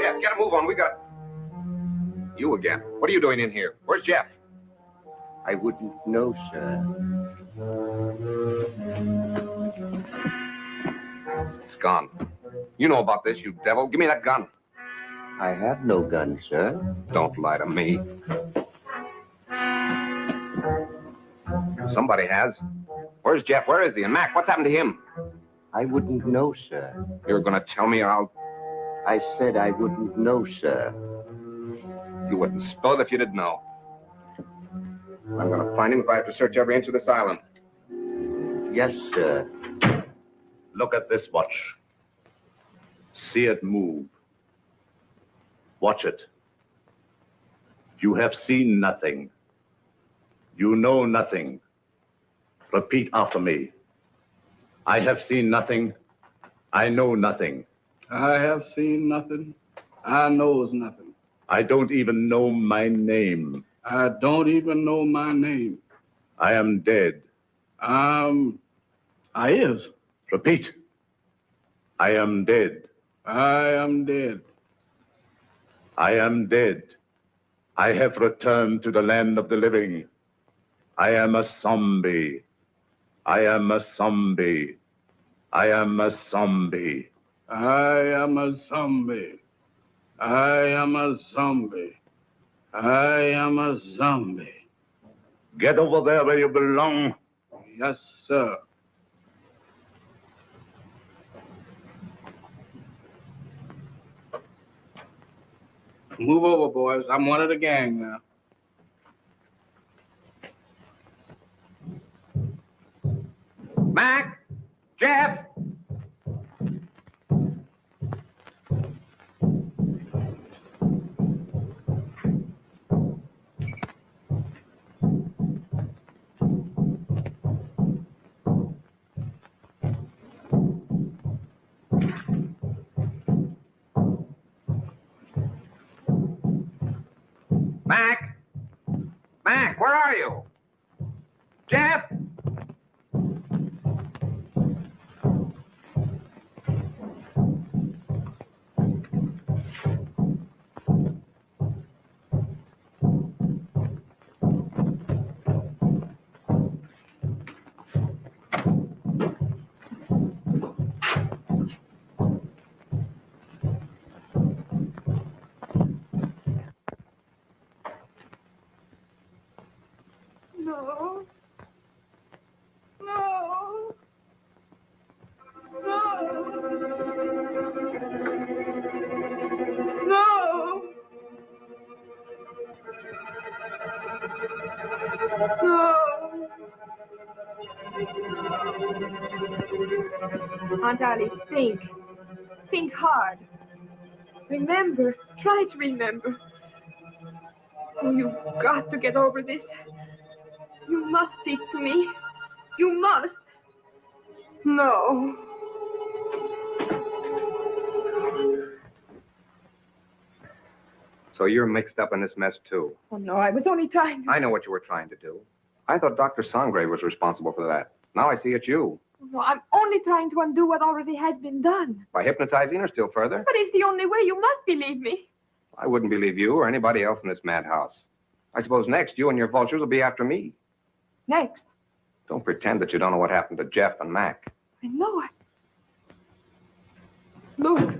Yeah, get a move on. We got... You again. What are you doing in here? Where's Jeff? I wouldn't know, sir. It's gone. You know about this, you devil. Give me that gun. I have no gun, sir. Don't lie to me. Somebody has. Where's Jeff? Where is he? And Mac, what's happened to him? I wouldn't know, sir. You're going to tell me or I'll... I said I wouldn't know, sir. You wouldn't spill it if you didn't know. I'm going to find him if I have to search every inch of this island. Yes, sir. Look at this watch. See it move. Watch it. You have seen nothing. You know nothing. Repeat after me. I have seen nothing. I know nothing. I have seen nothing. I knows nothing. I don't even know my name. I don't even know my name. I am dead. I is. Repeat. I am dead. I am dead. I am dead. I have returned to the land of the living. I am a zombie. I am a zombie. I am a zombie. I am a zombie. I am a zombie. I am a zombie. Get over there where you belong. Yes, sir. Move over, boys. I'm one of the gang now. Mac! Jeff! Mac! Mac, where are you? Jeff! Aunt Alice, think. Think hard. Remember. Try to remember. Oh, you've got to get over this. You must speak to me. You must. No. So you're mixed up in this mess, too. Oh, no, I was only trying to... I know what you were trying to do. I thought Dr. Sangre was responsible for that. Now I see it's you. No, I'm only trying to undo what already has been done. By hypnotizing her still further? But it's the only way. You must believe me. I wouldn't believe you or anybody else in this madhouse. I suppose next you and your vultures will be after me. Next. Don't pretend that you don't know what happened to Jeff and Mac. I know it. Look.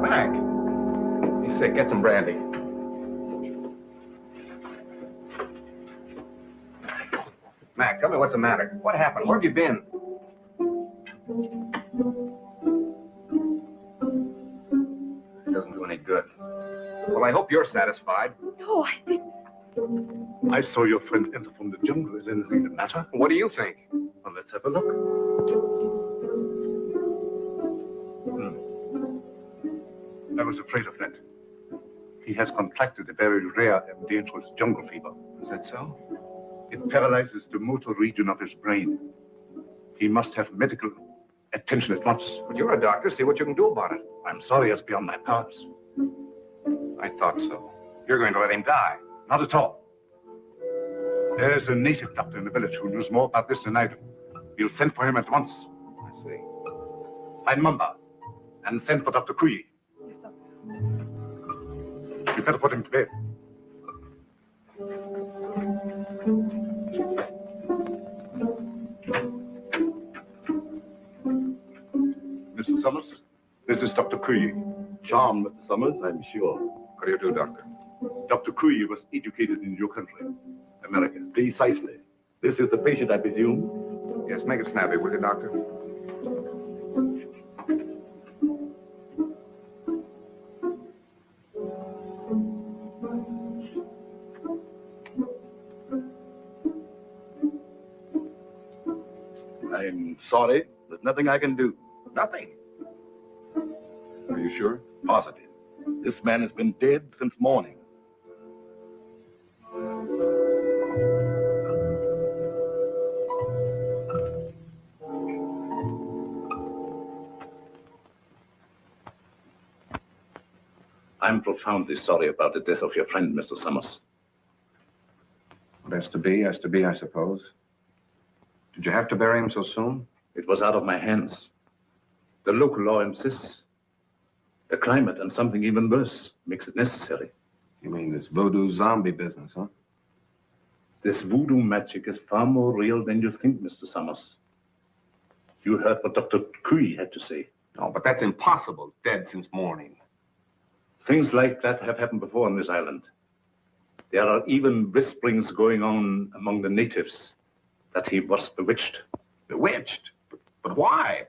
Mac. He's sick. Get some brandy. Mac, tell me what's the matter. What happened? Where have you been? It doesn't do any good. Well, I hope you're satisfied. No, I think... I saw your friend enter from the jungle. Is anything the matter? What do you think? Well, let's have a look. I was afraid of that. He has contracted a very rare and dangerous jungle fever. Is that so? It paralyzes the motor region of his brain. He must have medical attention at once. But you're a doctor. See what you can do about it. I'm sorry, it's beyond my powers. I thought so. You're going to let him die. Not at all. There's a native doctor in the village who knows more about this than I do. You'll send for him at once. I see. Find Mamba and send for Dr. Kui. Yes, doctor. You better put him to bed. Mr. Summers, this is Dr. Kui. Charmed, Mr. Summers, I'm sure. What do you do, Doctor? Dr. Kui was educated in your country, America. Precisely. This is the patient, I presume? Yes, make it snappy, will you, Doctor? I'm sorry. There's nothing I can do. Nothing. Are you sure? Positive. This man has been dead since morning. I'm profoundly sorry about the death of your friend, Mr. Summers. What has to be, I suppose. Did you have to bury him so soon? It was out of my hands. The local law insists. The climate and something even worse makes it necessary. You mean this voodoo zombie business, huh? This voodoo magic is far more real than you think, Mr. Summers. You heard what Dr. Kui had to say. No, but that's impossible. Dead since morning. Things like that have happened before on this island. There are even whisperings going on among the natives that he was bewitched. Bewitched? But why?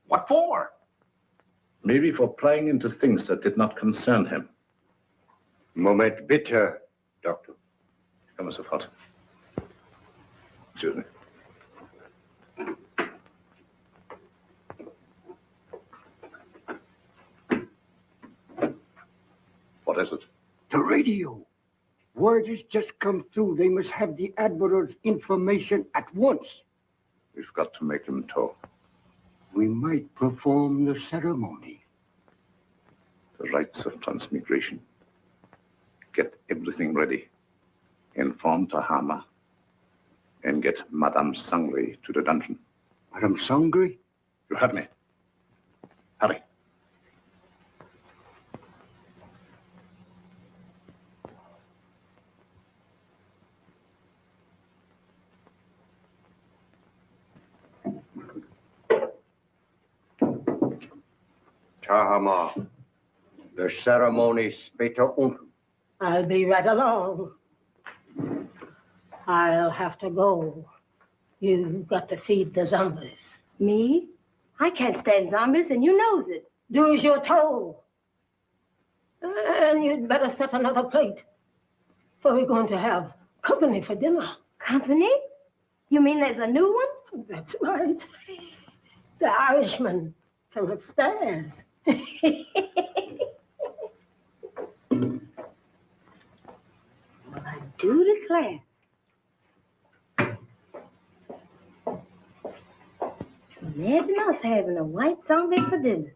What for? Maybe for prying into things that did not concern him. Moment bitte, Doctor. Come sofort. Excuse me. What is it? The radio. Word has just come through. They must have the Admiral's information at once. We've got to make them talk. We might perform the ceremony. The rites of transmigration. Get everything ready. Inform Tahama. And get Madame Sangre to the dungeon. Madame Sangre? You heard me. Hurry. Tahama, the ceremony später unten. I'll be right along. I'll have to go. You've got to feed the zombies. Me? I can't stand zombies, and you knows it. Do as you're told. And you'd better set another plate, for we're going to have company for dinner. Company? You mean there's a new one? That's right. The Irishman from upstairs. Well, I do declare. Imagine us having a white zombie for dinner.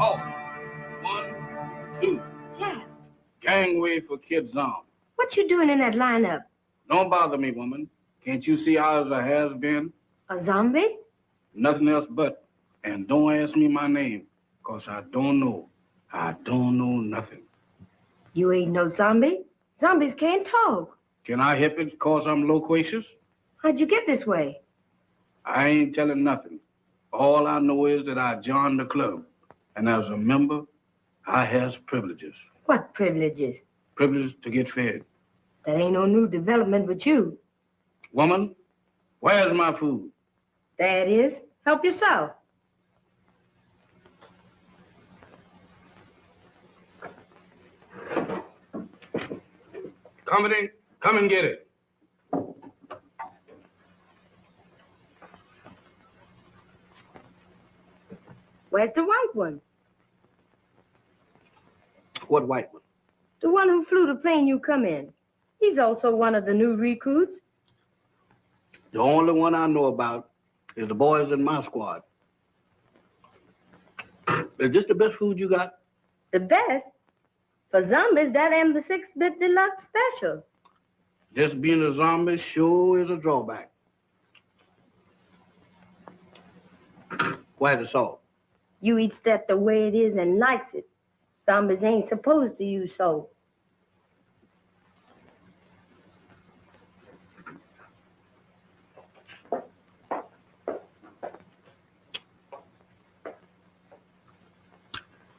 Oh, 1, 2. Jack, Gangway for Kid Zombie. what you doing in that lineup? Don't bother me, woman. Can't you see ours a has-been? A zombie? Nothing else but. And don't ask me my name, 'cause I don't know. I don't know nothing. You ain't no zombie. Zombies can't talk. Can I help it 'cause I'm loquacious? How'd you get this way? I ain't telling nothing. All I know is that I joined the club. And as a member, I has privileges. What privileges? Privileges to get fed. That ain't no new development with you. Woman, where's my food? There it is. Help yourself. Company, come and get it. Where's the white one? What white one? The one who flew the plane you come in. He's also one of the new recruits. The only one I know about is the boys in my squad. Is this the best food you got? The best? For zombies, that and the 6-bit deluxe special. Just being a zombie sure is a drawback. Where's the salt? You eats that the way it is and likes it. Zombies ain't supposed to use salt.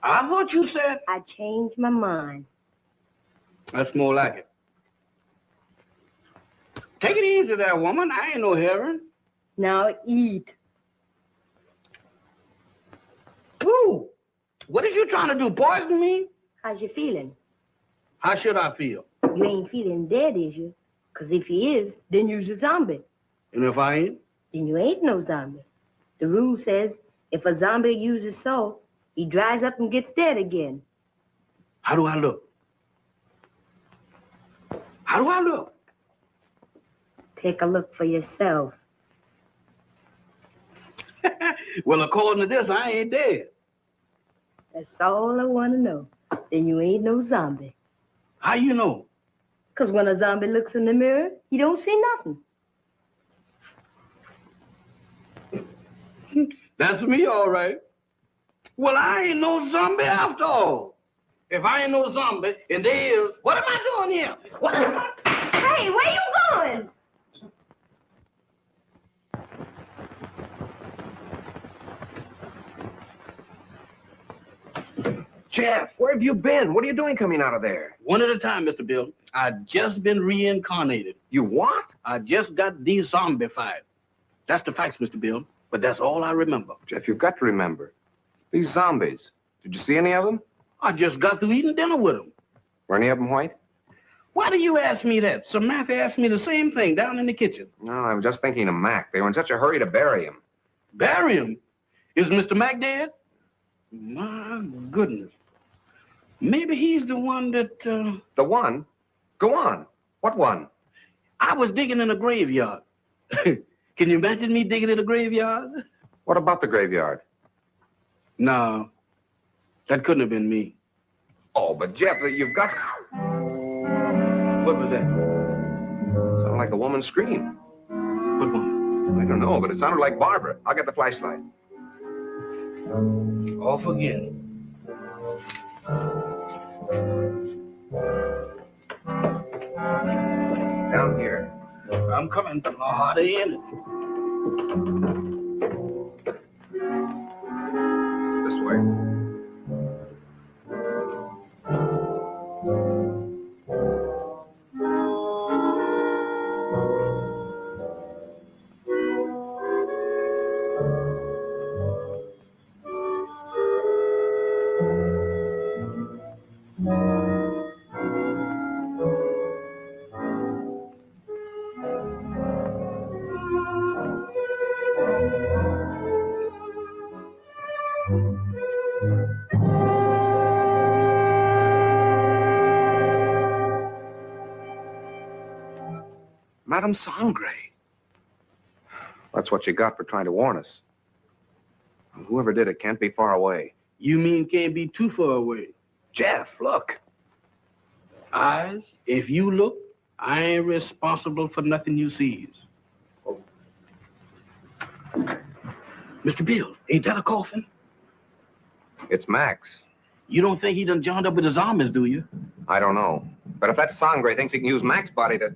I thought you said... I changed my mind. That's more like it. Take it easy there, woman. I ain't no heroin. Now eat. Ooh, what is you trying to do, poison me? How's you feeling? How should I feel? You ain't feeling dead, is you? 'Cause if you is, then you's a zombie. And if I ain't? Then you ain't no zombie. The rule says if a zombie uses salt, he dries up and gets dead again. How do I look? How do I look? Take a look for yourself. Well, according to this, I ain't dead. That's all I want to know. Then you ain't no zombie. How you know? 'Cause when a zombie looks in the mirror, he don't see nothing. That's me, all right. Well, I ain't no zombie after all. If I ain't no zombie, and there is, what am I doing here? What am I... Hey, where you going? Jeff, where have you been? What are you doing coming out of there? One at a time, Mr. Bill. I just been reincarnated. You what? I just got de-zombified. That's the facts, Mr. Bill. But that's all I remember. Jeff, you've got to remember. These zombies. Did you see any of them? I just got through eating dinner with them. Were any of them white? Why do you ask me that? Samantha asked me the same thing down in the kitchen. No, I'm just thinking of Mac. They were in such a hurry to bury him. Bury him? Is Mr. Mac dead? My goodness. Maybe he's the one that... The one? Go on. What one? I was digging in a graveyard. Can you imagine me digging in a graveyard? What about the graveyard? No, that couldn't have been me. Oh, but Jeff, you've got... What was that? Sounded like a woman's scream. What woman? I don't know, but it sounded like Barbara. I'll get the flashlight. Off again. Down here. I'm coming. Harder in it. This way. Madame Sangre. That's what you got for trying to warn us. Whoever did it can't be far away. You mean can't be too far away? Jeff, look. Eyes, if you look, I ain't responsible for nothing you sees. Mr. Bill, ain't that a coffin? It's Max. You don't think he done joined up with his armies, do you? I don't know. But if that Sangre thinks he can use Max's body to...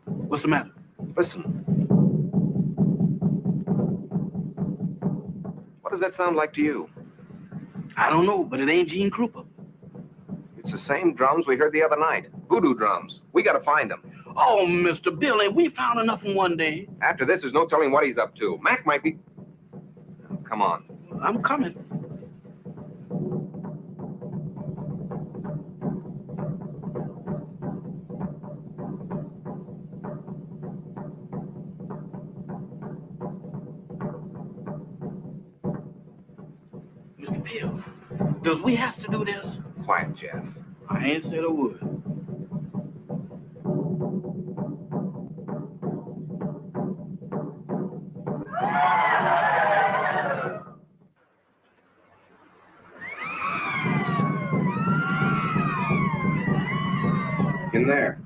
What's the matter? Listen. What does that sound like to you? I don't know, but it ain't Gene Krupa. It's the same drums we heard the other night. Voodoo drums. We gotta find them. Oh, Mr. Bill, ain't we found enough in one day? After this, there's no telling what he's up to. Mac might be... Come on. I'm coming. Mr. Bill, does we have to do this? Quiet, Jeff. I ain't said a word. In there.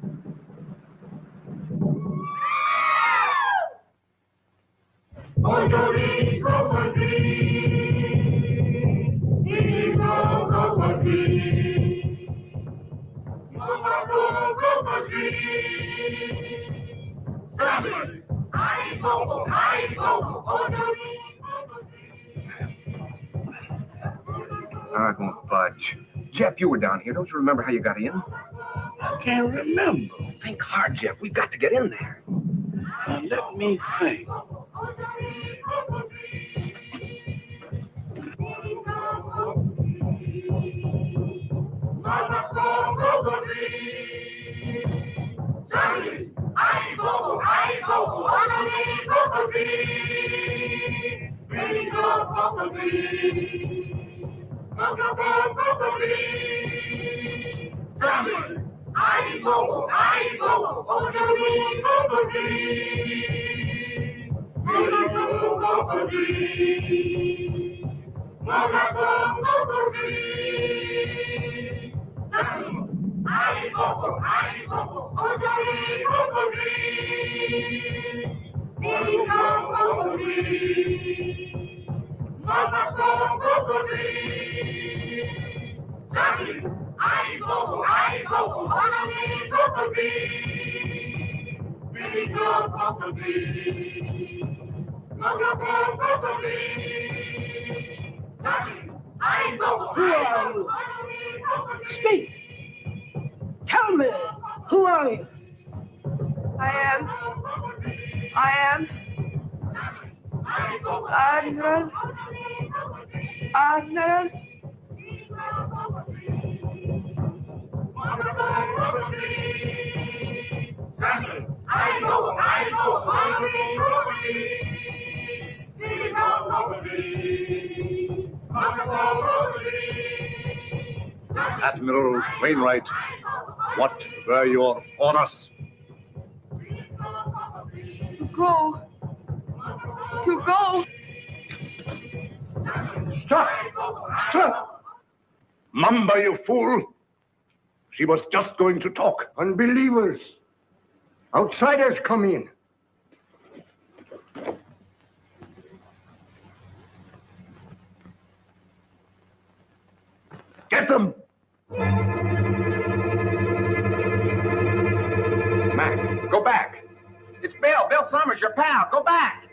I won't budge. Jeff, you were down here. Don't you remember how you got in? I can't remember. Think hard, Jeff. We've got to get in there. Now, let me think. Speak. Tell me, who are you? I am Admiral. Admiral Wainwright, what were your orders? To go. Stop! Stop! Mamba, you fool! She was just going to talk. Unbelievers. Outsiders come in. Get them! Mac, go back. It's Bill. Bill Summers, your pal. Go back.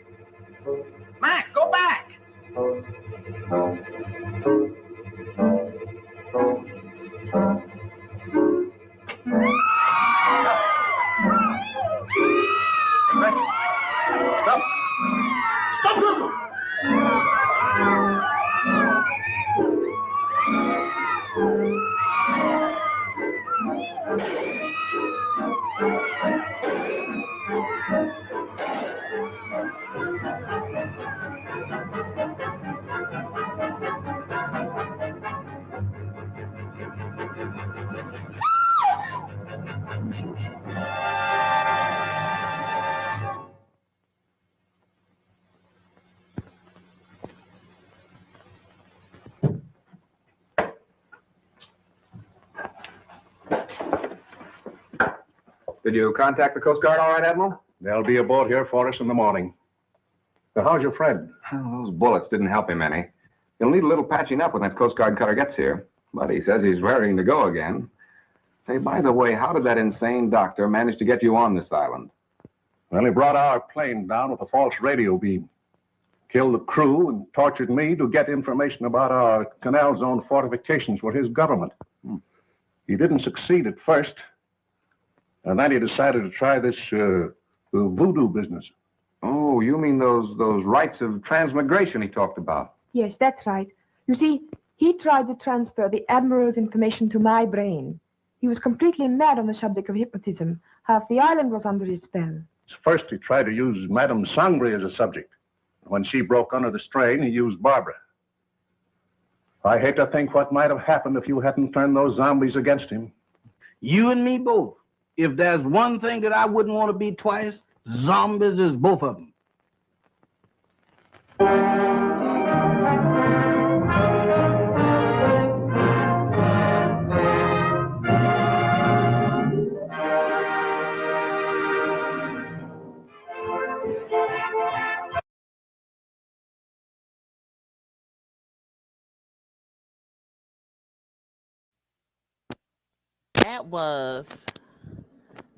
Did you contact the Coast Guard all right, Admiral? They'll be aboard here for us in the morning. So how's your friend? Well, those bullets didn't help him any. He'll need a little patching up when that Coast Guard cutter gets here. But he says he's raring to go again. Say, by the way, how did that insane doctor manage to get you on this island? Well, he brought our plane down with a false radio beam. Killed the crew and tortured me to get information about our canal zone fortifications for his government. He didn't succeed at first. And then he decided to try this voodoo business. Oh, you mean those rites of transmigration he talked about? Yes, that's right. You see, he tried to transfer the Admiral's information to my brain. He was completely mad on the subject of hypnotism. Half the island was under his spell. First, he tried to use Madame Sangre as a subject. When she broke under the strain, he used Barbara. I hate to think what might have happened if you hadn't turned those zombies against him. You and me both. If there's one thing that I wouldn't want to be twice, zombies is both of them.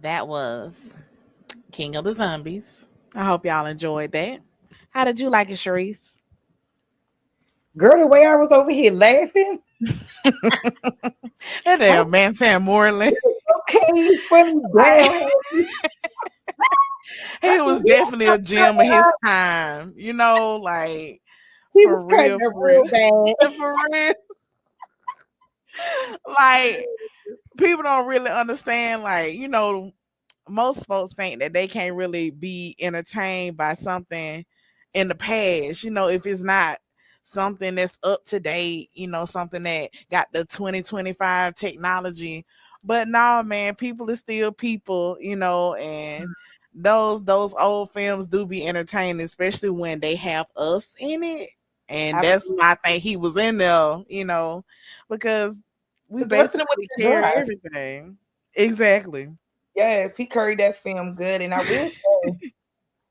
That was King of the Zombies. I hope y'all enjoyed that. How did you like it, Sharice? Girl, the way I was over here laughing. That damn man Sam Moreland. Okay, funny down. He was definitely a gem of his time. You know, like he for was real, kind of real bad. for real. Like people don't really understand. Like you know, most folks think that they can't really be entertained by something in the past. You know, if it's not something that's up to date. You know, something that got the 2025 technology. But no, man, people are still people. You know, and those old films do be entertaining, especially when they have us in it. And that's why I think he was in there, you know, because we basically carry everything. Exactly. Yes, he carried that film good. And I will say,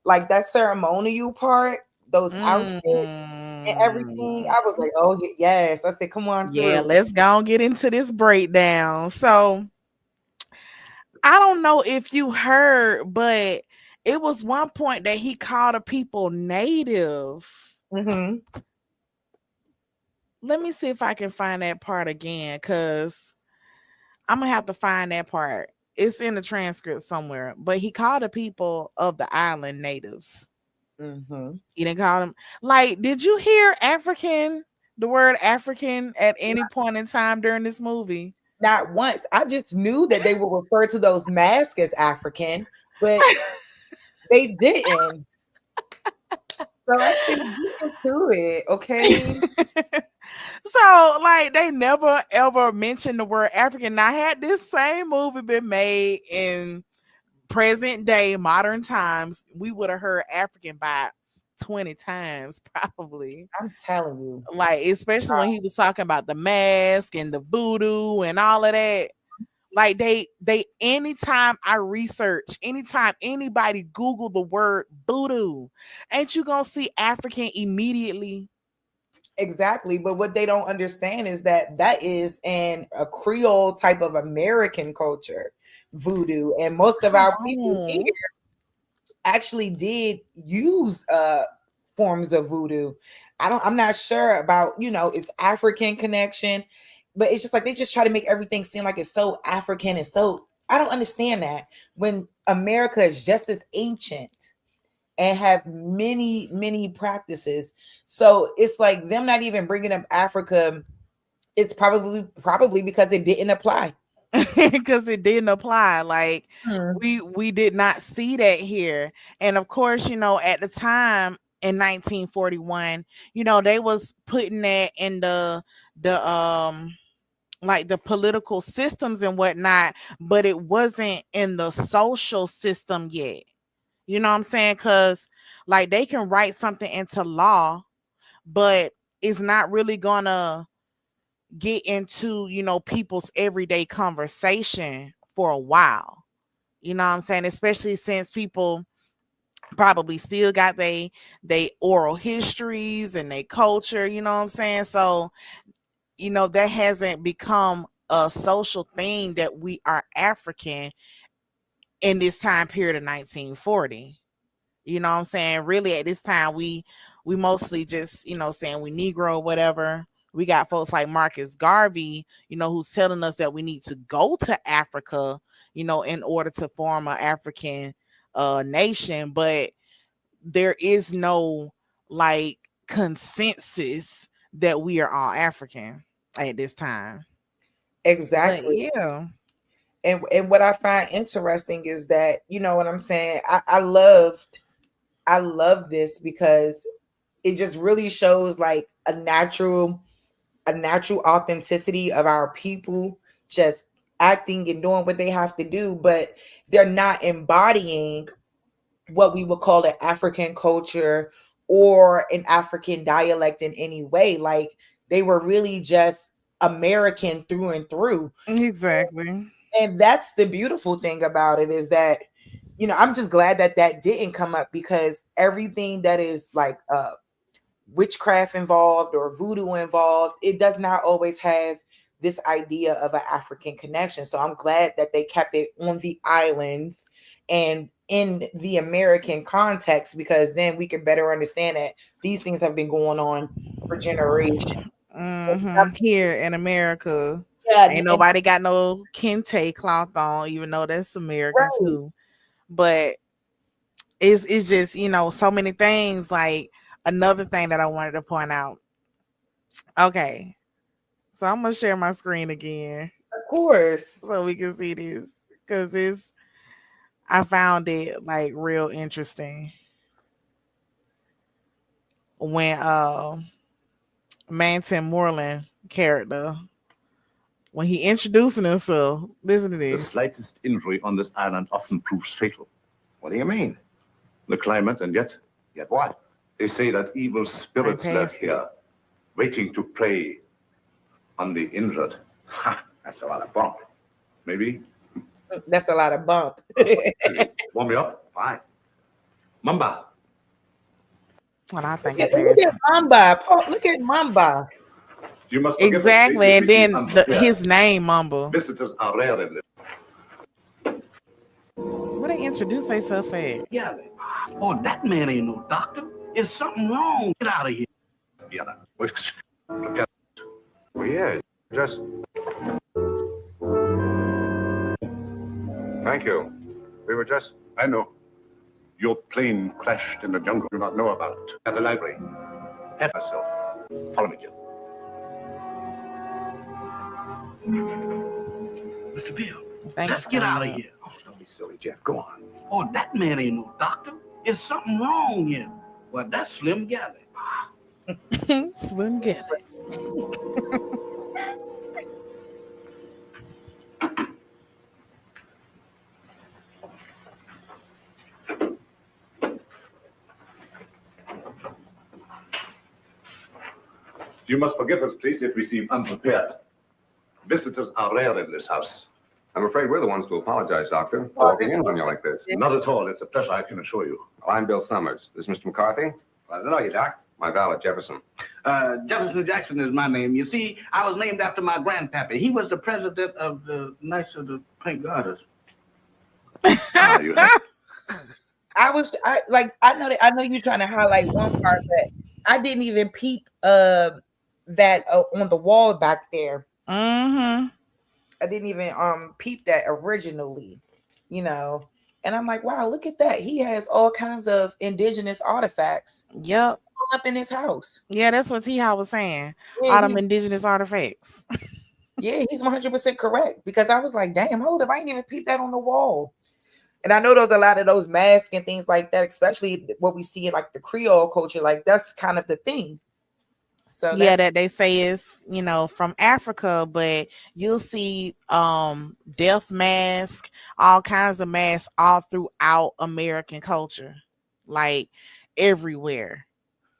like that ceremonial part, those outfits and everything, I was like, oh, yes. I said, come on through. Yeah, let's go and get into this breakdown. So, I don't know if you heard, but it was one point that he called the people native. Mm-hmm. Let me see if I can find that part again, because I'm gonna have to find that part. It's in the transcript somewhere, but he called the people of the island natives. Mm-hmm. He didn't call them like. Did you hear African? The word African at any point in time during this movie? Not once. I just knew that they would refer to those masks as African, but they didn't. So I said, get into it, okay? So, like, they never ever mentioned the word African. Now, had this same movie been made in present day, modern times, we would have heard African by 20 times, probably. I'm telling you. Like, especially when he was talking about the mask and the voodoo and all of that. Like they anytime I research, anytime anybody Google the word voodoo, ain't you gonna see African immediately? Exactly. But what they don't understand is that is a Creole type of American culture, voodoo. And most of our people here actually did use forms of voodoo. I'm not sure about, it's African connection. But it's just like they just try to make everything seem like it's so African and so I don't understand that when America is just as ancient and have many, many practices. So it's like them not even bringing up Africa. It's probably because it didn't apply. Because it didn't apply. Like we did not see that here. And of course, at the time in 1941, they was putting that in the like the political systems and whatnot, but it wasn't in the social system yet. You know what I'm saying? Because like they can write something into law, but it's not really gonna get into people's everyday conversation for a while. You know what I'm saying? Especially since people probably still got they oral histories and their culture, you know what I'm saying? So, that hasn't become a social thing that we are African in this time period of 1940. You know what I'm saying? Really at this time we mostly just, saying we Negro or whatever. We got folks like Marcus Garvey, who's telling us that we need to go to Africa, in order to form an African nation. But there is no like consensus that we are all African at this time. But Exactly. yeah. And what I find interesting is that, you know what I'm saying, I love this because it just really shows like a natural authenticity of our people just acting and doing what they have to do, but they're not embodying what we would call an African culture or an African dialect in any way. Like they were really just American through and through. Exactly. And that's the beautiful thing about it is that, I'm just glad that that didn't come up because everything that is like witchcraft involved or voodoo involved, it does not always have this idea of an African connection. So I'm glad that they kept it on the islands and in the American context, because then we can better understand that these things have been going on for generations. Here in America, Yeah, ain't and nobody got no kente cloth on, even though that's American right. too. But it's just, so many things. Like another thing that I wanted to point out. Okay. So I'm gonna share my screen again Of course. so we can see this. Because I found it like real interesting when Manton Moreland character, when he introducing himself. Listen to The this. slightest injury on this island often proves fatal. What do you mean? The climate, and yet Yet what? they say that evil spirits lurk passed it. here, waiting to prey on the injured. Ha! That's a lot of bunk. Maybe. That's a lot of bump. Warm me up? Fine. Mamba. Well, I think I Look passed at it. Mamba. Look at Mamba. You must forgive us, Exactly. please, if And we seem then unprepared. his name mumble. Visitors are rare in this. What they introduce themselves at? Yeah. Oh, that man ain't no doctor. There's something wrong. Get out of here. Yeah. Well, yeah. Just. Thank you. We were just. I know. Your plane crashed in the jungle. You do not know about it. At the library. Help myself. Follow me, Jim. Mr. Bill, Thank let's you get for out of that. here. Oh, don't be silly, Jeff. Go on. Oh, that man ain't no doctor. There's something wrong here. Well, that's Slim Galley. Slim Galley. You must forgive us, please, if we seem unprepared. Visitors are rare in this house. I'm afraid we're the ones to apologize, Doctor, for walking in on you like this. Not at all. It's a pleasure, I can assure you. Well, I'm Bill Summers. This is Mr. McCarthy. Glad to know you, Doc. My valet, Jefferson. Jefferson Jackson is my name. You see, I was named after my grandpappy. He was the president of the Knights of the Pink Garters. I know you're trying to highlight one part, but I didn't even peep that on the wall back there. I didn't even peep that originally, and I'm like, wow, look at that. He has all kinds of indigenous artifacts. Yep. Up in his house. Yeah, that's what T-How was saying. Yeah, All them indigenous artifacts. Yeah, he's 100% correct, because I was like, damn, hold up, I ain't even peeped that on the wall. And I know there's a lot of those masks and things like that, especially what we see in like the Creole culture. Like that's kind of the thing. So yeah, that they say is, from Africa, but you'll see death mask, all kinds of masks all throughout American culture, like everywhere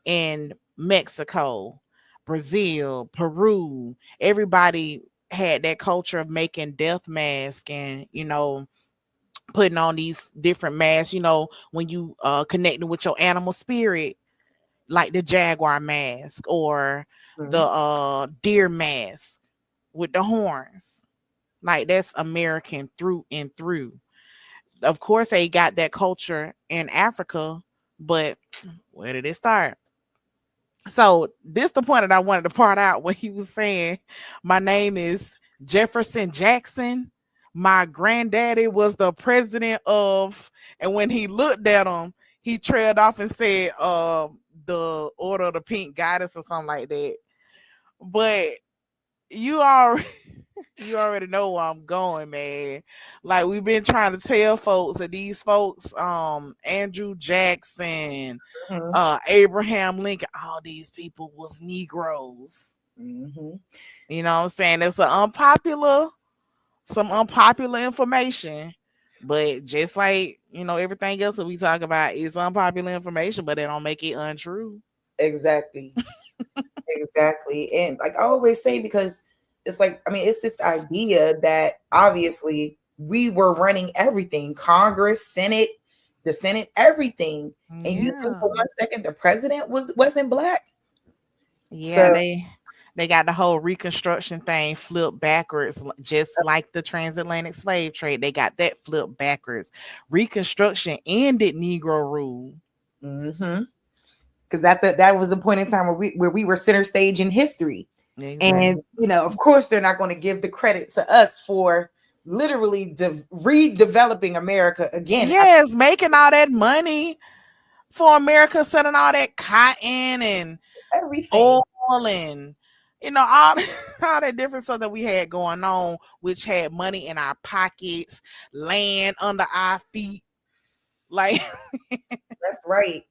in Mexico, Brazil, Peru. Everybody had that culture of making death mask and putting on these different masks, when you connecting with your animal spirit, like the jaguar mask or the deer mask with the horns. Like that's American through and through. Of course, they got that culture in Africa, but where did it start? So this the point that I wanted to part out when he was saying, my name is Jefferson Jackson. My granddaddy was the president of, and when he looked at him, he trailed off and said, the Order of the Pink Goddess or something like that. But you already you already know where I'm going, man. Like we've been trying to tell folks that these folks, Andrew Jackson, Abraham Lincoln, all these people was Negroes. You know what I'm saying? It's some unpopular information, but just like everything else that we talk about is unpopular information, but they don't make it untrue. Exactly. Exactly. And like I always say, because it's like, I mean, it's this idea that obviously we were running everything, Congress, Senate, the Senate, everything. And you think for 1 second the president wasn't black? Yeah, So, they got the whole Reconstruction thing flipped backwards, just like the transatlantic slave trade. They got that flipped backwards. Reconstruction ended Negro rule. Because that was the point in time where we were center stage in history. Exactly. And of course they're not going to give the credit to us for literally redeveloping America again. Yes, making all that money for America, selling all that cotton and everything, oil and all that different stuff that we had going on, which had money in our pockets, land under our feet. Like that's right.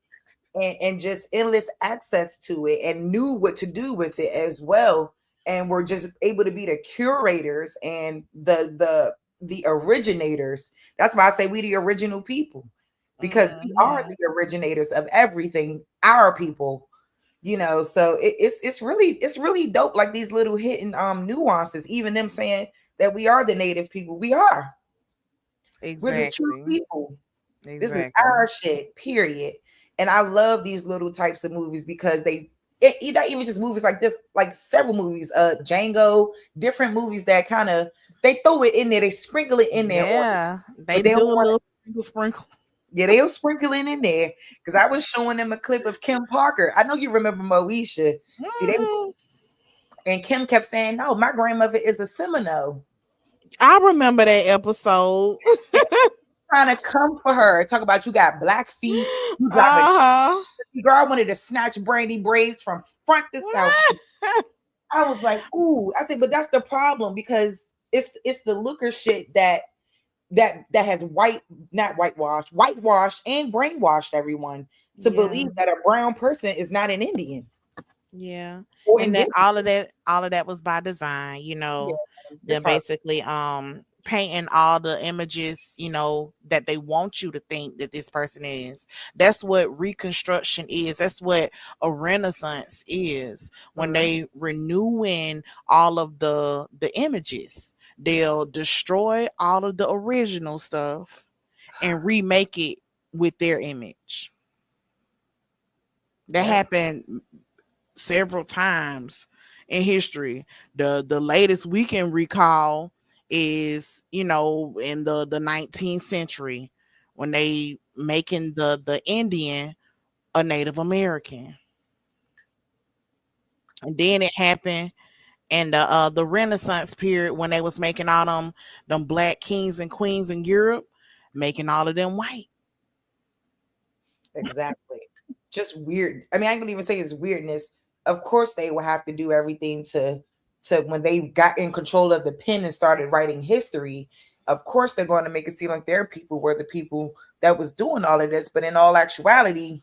And just endless access to it, and knew what to do with it as well. And we're just able to be the curators and the originators. That's why I say we the original people, because we are the originators of everything, our people. So it's really dope, like these little hidden nuances, even them saying that we are the native people. We are. We're the true people. This is our shit, period. And I love these little types of movies because not even just movies like this, like several movies, Django, different movies that kind of, they throw it in there, they sprinkle it in there. Yeah, they do a little sprinkle. Yeah, they'll sprinkle it in there. Because I was showing them a clip of Kim Parker. I know you remember Moesha. And Kim kept saying, "No, my grandmother is a Seminole." I remember that episode. Trying to come for her, talk about you got black feet. You got girl, I wanted to snatch Brandy braids from front to south. I was like, ooh. I said, but that's the problem, because it's the looker shit that has whitewashed and brainwashed everyone to believe that a brown person is not an Indian. Yeah. And that all of that was by design, they're basically painting all the images, that they want you to think that this person is. That's what Reconstruction is. That's what a Renaissance is. When they renewing all of the images, they'll destroy all of the original stuff and remake it with their image. That happened several times in history. The latest we can recall is in the 19th century, when they making the Indian a Native American. And then it happened in the Renaissance period, when they was making all them black kings and queens in Europe, making all of them white. Exactly. Just weird. I mean, I can even say it's weirdness. Of course they will have to do everything to when they got in control of the pen and started writing history. Of course they're going to make it seem like their people were the people that was doing all of this, but in all actuality,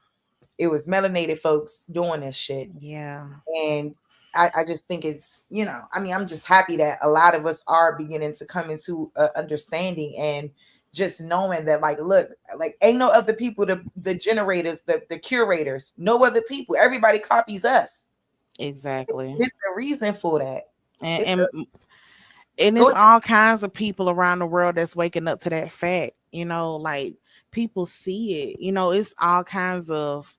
it was melanated folks doing this shit. Yeah. And I just think it's, I mean, I'm just happy that a lot of us are beginning to come into understanding, and just knowing that, like, look, like, ain't no other people, the generators, the curators, no other people. Everybody copies us. Exactly. It's the reason for that. And it's all kinds of people around the world that's waking up to that fact. like people see it. It's all kinds of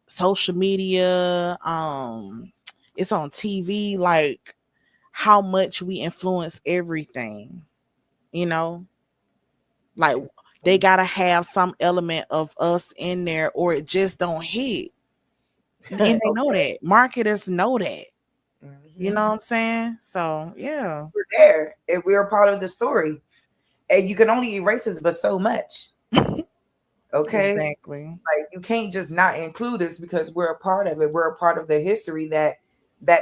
social media. It's on TV, like how much we influence everything, like they gotta have some element of us in there or it just don't hit. And they know that. Marketers know that. You know what I'm saying? So yeah. We're there and we're a part of the story. And you can only erase us but so much. Okay. Exactly. Like you can't just not include us because we're a part of it. We're a part of the history that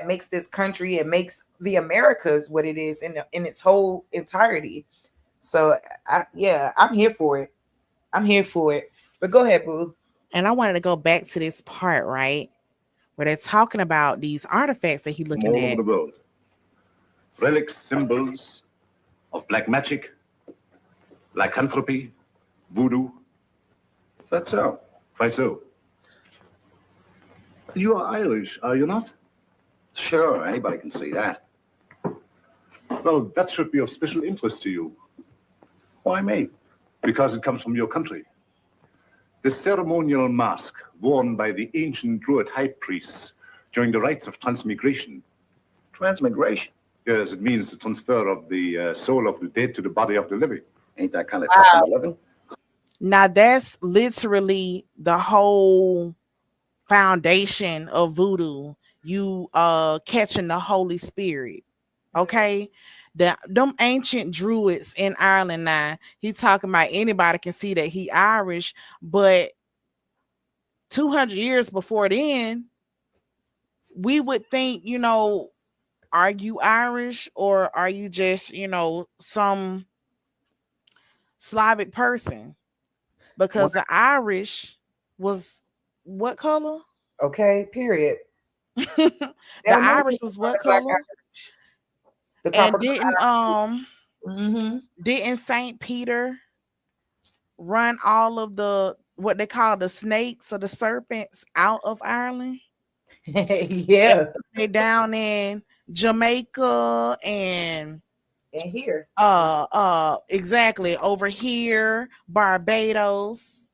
makes this country and makes the Americas what it is in its whole entirety. So I'm here for it. I'm here for it. But go ahead, boo. And I wanted to go back to this part, right? Where they're talking about these artifacts that he's looking all at. over the world. Relics, symbols of black magic, lycanthropy, voodoo. Is that so? Why so? You are Irish, are you not? Sure, anybody can see that. Well, that should be of special interest to you. Why me? Because it comes from your country. The ceremonial mask worn by the ancient Druid high priests during the rites of transmigration. Transmigration? Yes, it means the transfer of the soul of the dead to the body of the living. Ain't that kind of tough on the living? Now that's literally the whole foundation of voodoo. You catching the Holy Spirit. Okay. Them ancient druids in Ireland now, he talking about anybody can see that he Irish, but 200 years before then, we would think, are you Irish or are you just, some Slavic person? Because the Irish was what color? Okay, period. The Irish was what color? And didn't Saint Peter run all of the what they call the snakes or the serpents out of Ireland? Yeah. They down in Jamaica and here. Exactly. Over here, Barbados.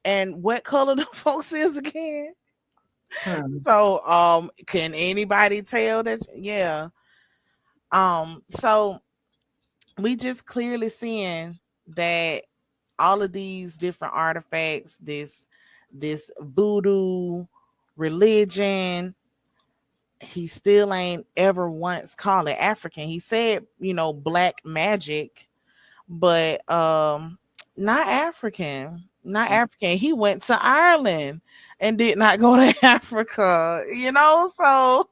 And what color the folks is again? So can anybody tell that? Yeah. So we just clearly seeing that all of these different artifacts, this voodoo religion, he still ain't ever once called it African. He said, black magic, but not African. Not African. He went to Ireland and did not go to Africa, so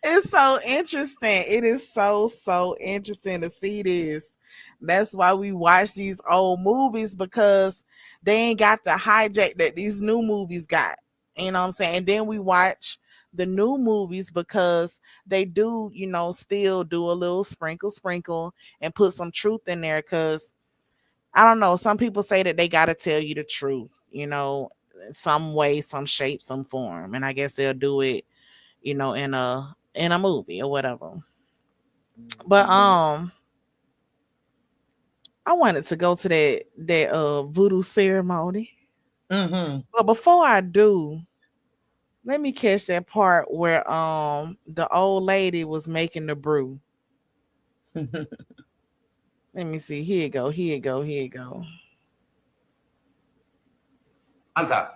it's so interesting. It is so interesting to see this. That's why we watch these old movies, because they ain't got the hijack that these new movies got. You know what I'm saying? And then we watch the new movies because they do, still do a little sprinkle and put some truth in there. Because I don't know, some people say that they got to tell you the truth, some way, some shape, some form. And I guess they'll do it, in a movie or whatever. But I wanted to go to that voodoo ceremony. But before I do, let me catch that part where the old lady was making the brew. Let me see. Here you go. Anta.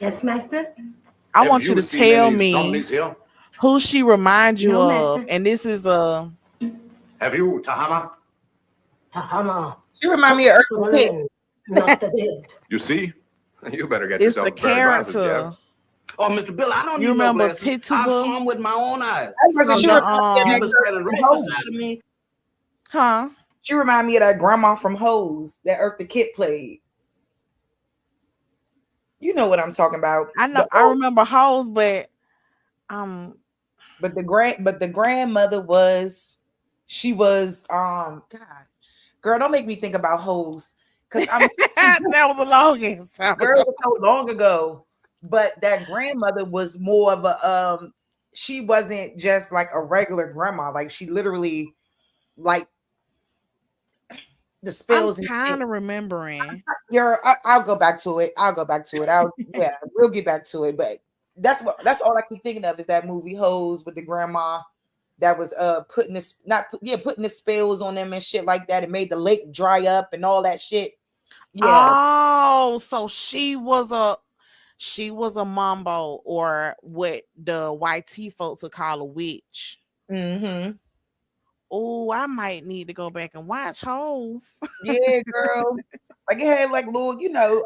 Yes, master? I want you to tell me who she reminds you of. Master. And this is Have you, Tahama? Tahama. She remind me of Eartha Kitt. Not the dead. You see? You better get it's yourself the a pair of glasses, character. Jeff. Oh, Mr. Bill, I don't You need remember no glasses. Tituba? I saw him with my own eyes. She He was standing right beside of me. Huh? She remind me of that grandma from Hose that Eartha Kitt played. You know what I'm talking about. I know. I remember Hose, but the grandmother was, she was God, girl, don't make me think about Hose, because I'm that was the longest time girl, it was so long ago. But that grandmother was more of a she wasn't just like a regular grandma. Like she literally, like, the I'm spells and shit. kind of remembering. I'll go back to it. Yeah, we'll get back to it. But that's all I keep thinking of is that movie Hose with the grandma that was putting this putting the spells on them and shit like that. It made the lake dry up and all that shit. Yeah. Oh, so she was a mumbo, or what the YT folks would call a witch. Mm-hmm. Oh, I might need to go back and watch Hoes. Yeah, girl. Like it had like little,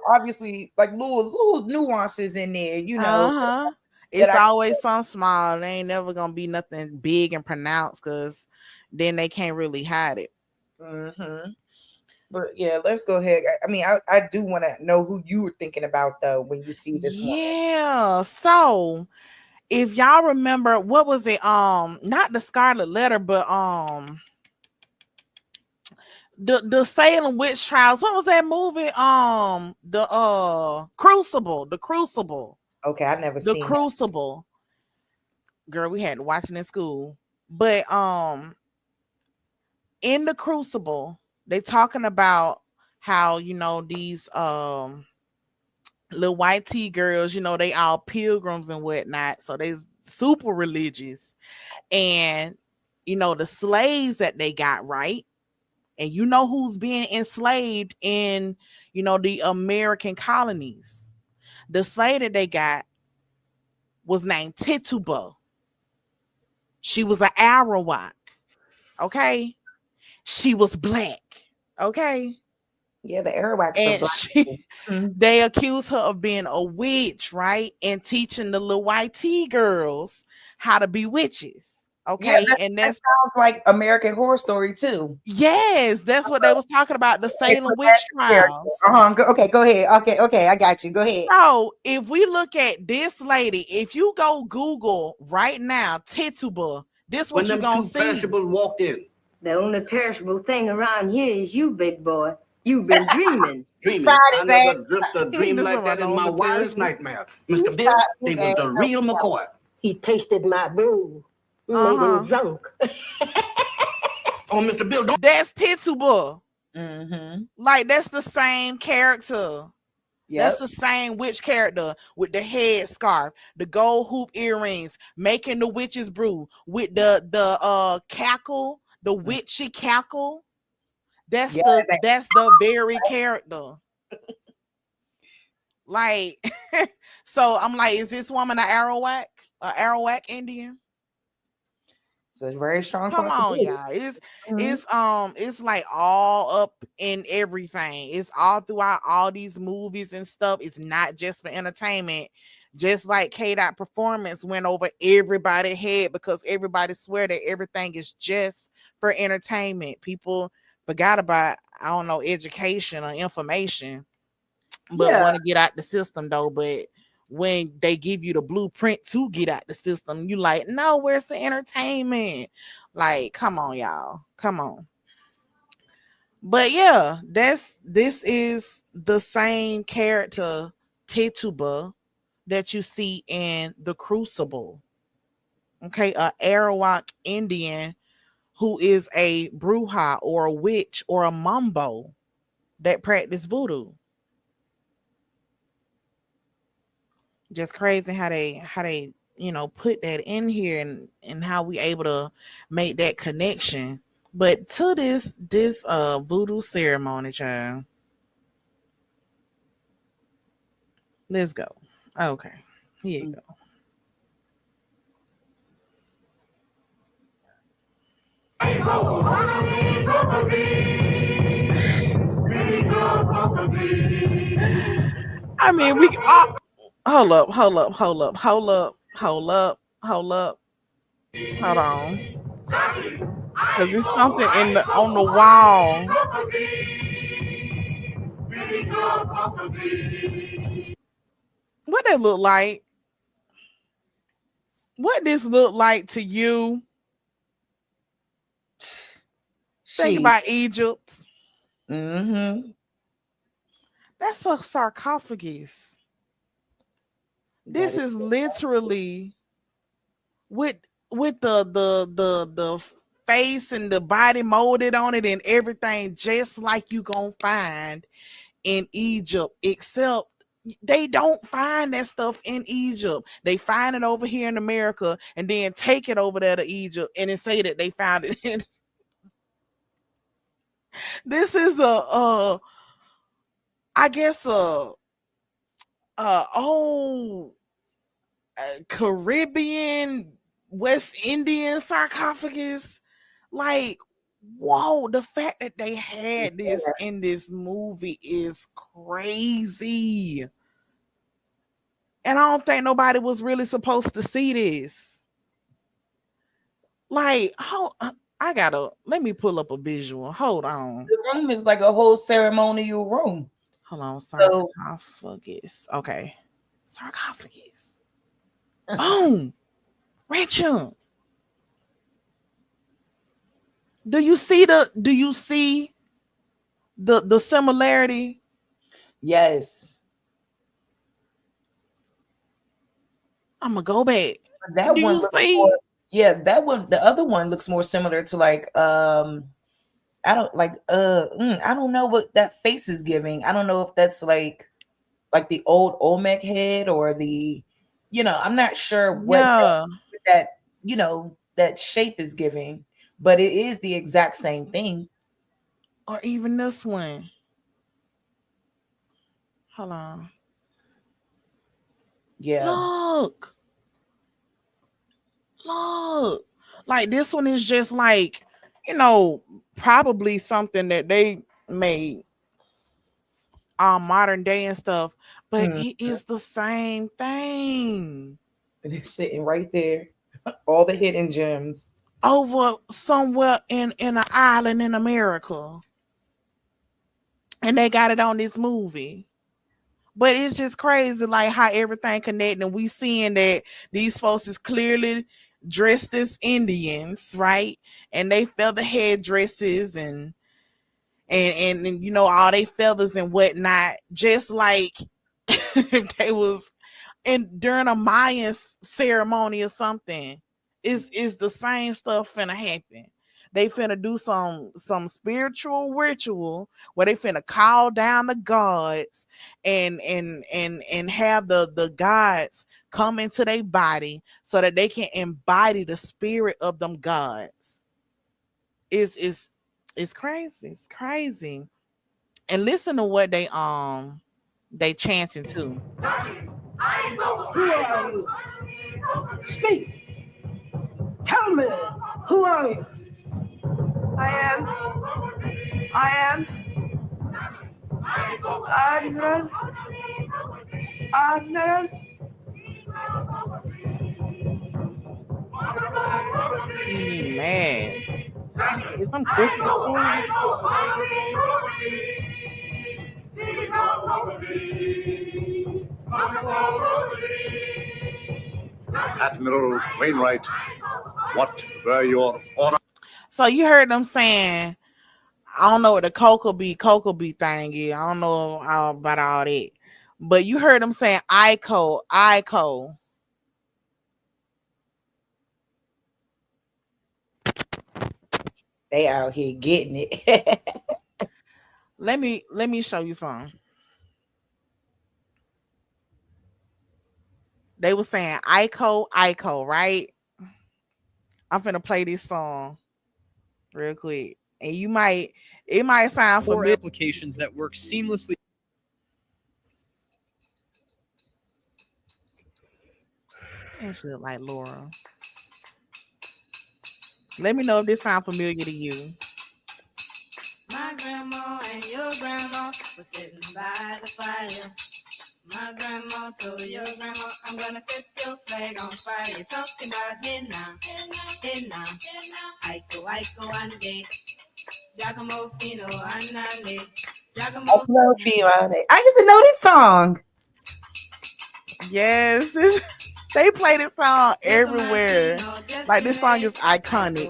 obviously like little nuances in there, Uh-huh. that It's I always some small. They ain't never gonna be nothing big and pronounced, because then they can't really hide it. mm-hmm. But yeah, let's go ahead. I mean, I do want to know who you were thinking about though when you see this woman. Yeah. So if y'all remember, what was it? Not the Scarlet Letter, but the Salem witch trials. What was that movie? The Crucible. The Crucible. Okay, I never The seen that. Crucible. Girl, we had to watch it in school. But in the Crucible, they talking about how, these little white tea girls, they all pilgrims and whatnot. So they super religious. And the slaves that they got, right? And who's being enslaved in, the American colonies. The slave that they got was named Tituba. She was an Arawak. Okay. She was black. Okay. Yeah, the Arawaks are And black. they accused her of being a witch, right? And teaching the little white tea girls how to be witches. Okay. Yeah, and that that's sounds like American Horror Story too. Yes, that's what they was talking about, the Salem witch trials. Okay, go ahead. Okay, I got you. Go ahead. So if we look at this lady, if you go Google right now, Tituba, this what When you them gonna two see. perishables walked in. The only perishable thing around here is you, big boy. You've been dreaming. Dreaming. Fried I his never dreamt a dream This like one that in on my the wildest perishable. nightmare. Mr. Bill, he was the real McCoy. He tasted my brew. Made Uh-huh. him drunk. Oh, Mr. Bill, don't. That's Tituba. Mm-hmm. Like, that's the same character. Yep. That's the same witch character with the head scarf, the gold hoop earrings, making the witch's brew with the cackle, the witchy cackle. That's the very character. Like, so I'm like, is this woman an Arawak Indian? It's a very strong Come on, possibility. y'all. It's like all up in everything. It's all throughout all these movies and stuff. It's not just for entertainment. Just like K-Dot Performance went over everybody's head because everybody swear that everything is just for entertainment. People forgot about, I don't know, education or information, but want to get out the system though. But when they give you the blueprint to get out the system, you like, no, where's the entertainment? Like, come on, y'all. Come on. But yeah, this is the same character, Tituba, that you see in the Crucible. Okay, a Arawak Indian who is a bruja or a witch or a mumbo that practice voodoo. Just crazy how they put that in here, and how we able to make that connection. But to this voodoo ceremony, child. Let's go. Okay, here you go. I mean, we hold up. Hold on. Because it's something on the wall. What that look like? What this look like to you? Think about Egypt. Mm-hmm. That's a sarcophagus. This is literally with the face and the body molded on it and everything, just like you gonna find in Egypt, except they don't find that stuff in Egypt. They find it over here in America and then take it over there to Egypt and then say that they found it in. This is I guess old Caribbean, West Indian sarcophagus. Like, whoa, the fact that they had this in this movie is crazy. And I don't think nobody was really supposed to see this. Like, let me pull up a visual. Hold on. The room is like a whole ceremonial room. Hold on, sarcophagus. Okay. Sarcophagus. Boom. Rachel. Do you see the similarity? Yes. I'm gonna go back. That Do one you looks see? more, yeah, that one, the other one looks more similar to like I don't know what that face is giving. I don't know if that's like the old Olmec head or the, I'm not sure what that that shape is giving, but it is the exact same thing. Or even this one. Hold on. Yeah. Look. Like this one is just like, probably something that they made modern day and stuff, but it is the same thing. And it's sitting right there. All the hidden gems. Over somewhere in an island in America. And they got it on this movie. But it's just crazy, like how everything connected. And we seeing that these folks is clearly dressed as Indians, right? And they feather head dresses and all they feathers and whatnot, just like if they was during a Mayan ceremony or something. Is the same stuff finna happen. They finna do some spiritual ritual where they finna call down the gods and have the gods come into their body so that they can embody the spirit of them gods. It's crazy. It's crazy. And listen to what they chanting too. Who are you? Speak. Tell me, who are you? I am Admiral. You need mask. Is some Christmas stories? Admiral Wainwright, what were your orders? So you heard them saying, I don't know what the cocoa beat thing is. I don't know about all that. But you heard them saying Ico. They out here getting it. Let me show you something. They were saying Ico, right? I'm finna play this song real quick. And it might sound familiar. Applications that work seamlessly. And she look like Laura. Let me know if this sounds familiar to you. My grandma and your grandma were sitting by the fire. My grandma told your grandma, I'm gonna set your flag on fire. You're talking about hey now, Aiko one day, Giacomo Fino Anale, Giacomo. I used to know this song. Yes, they play this song everywhere. Like this song is iconic.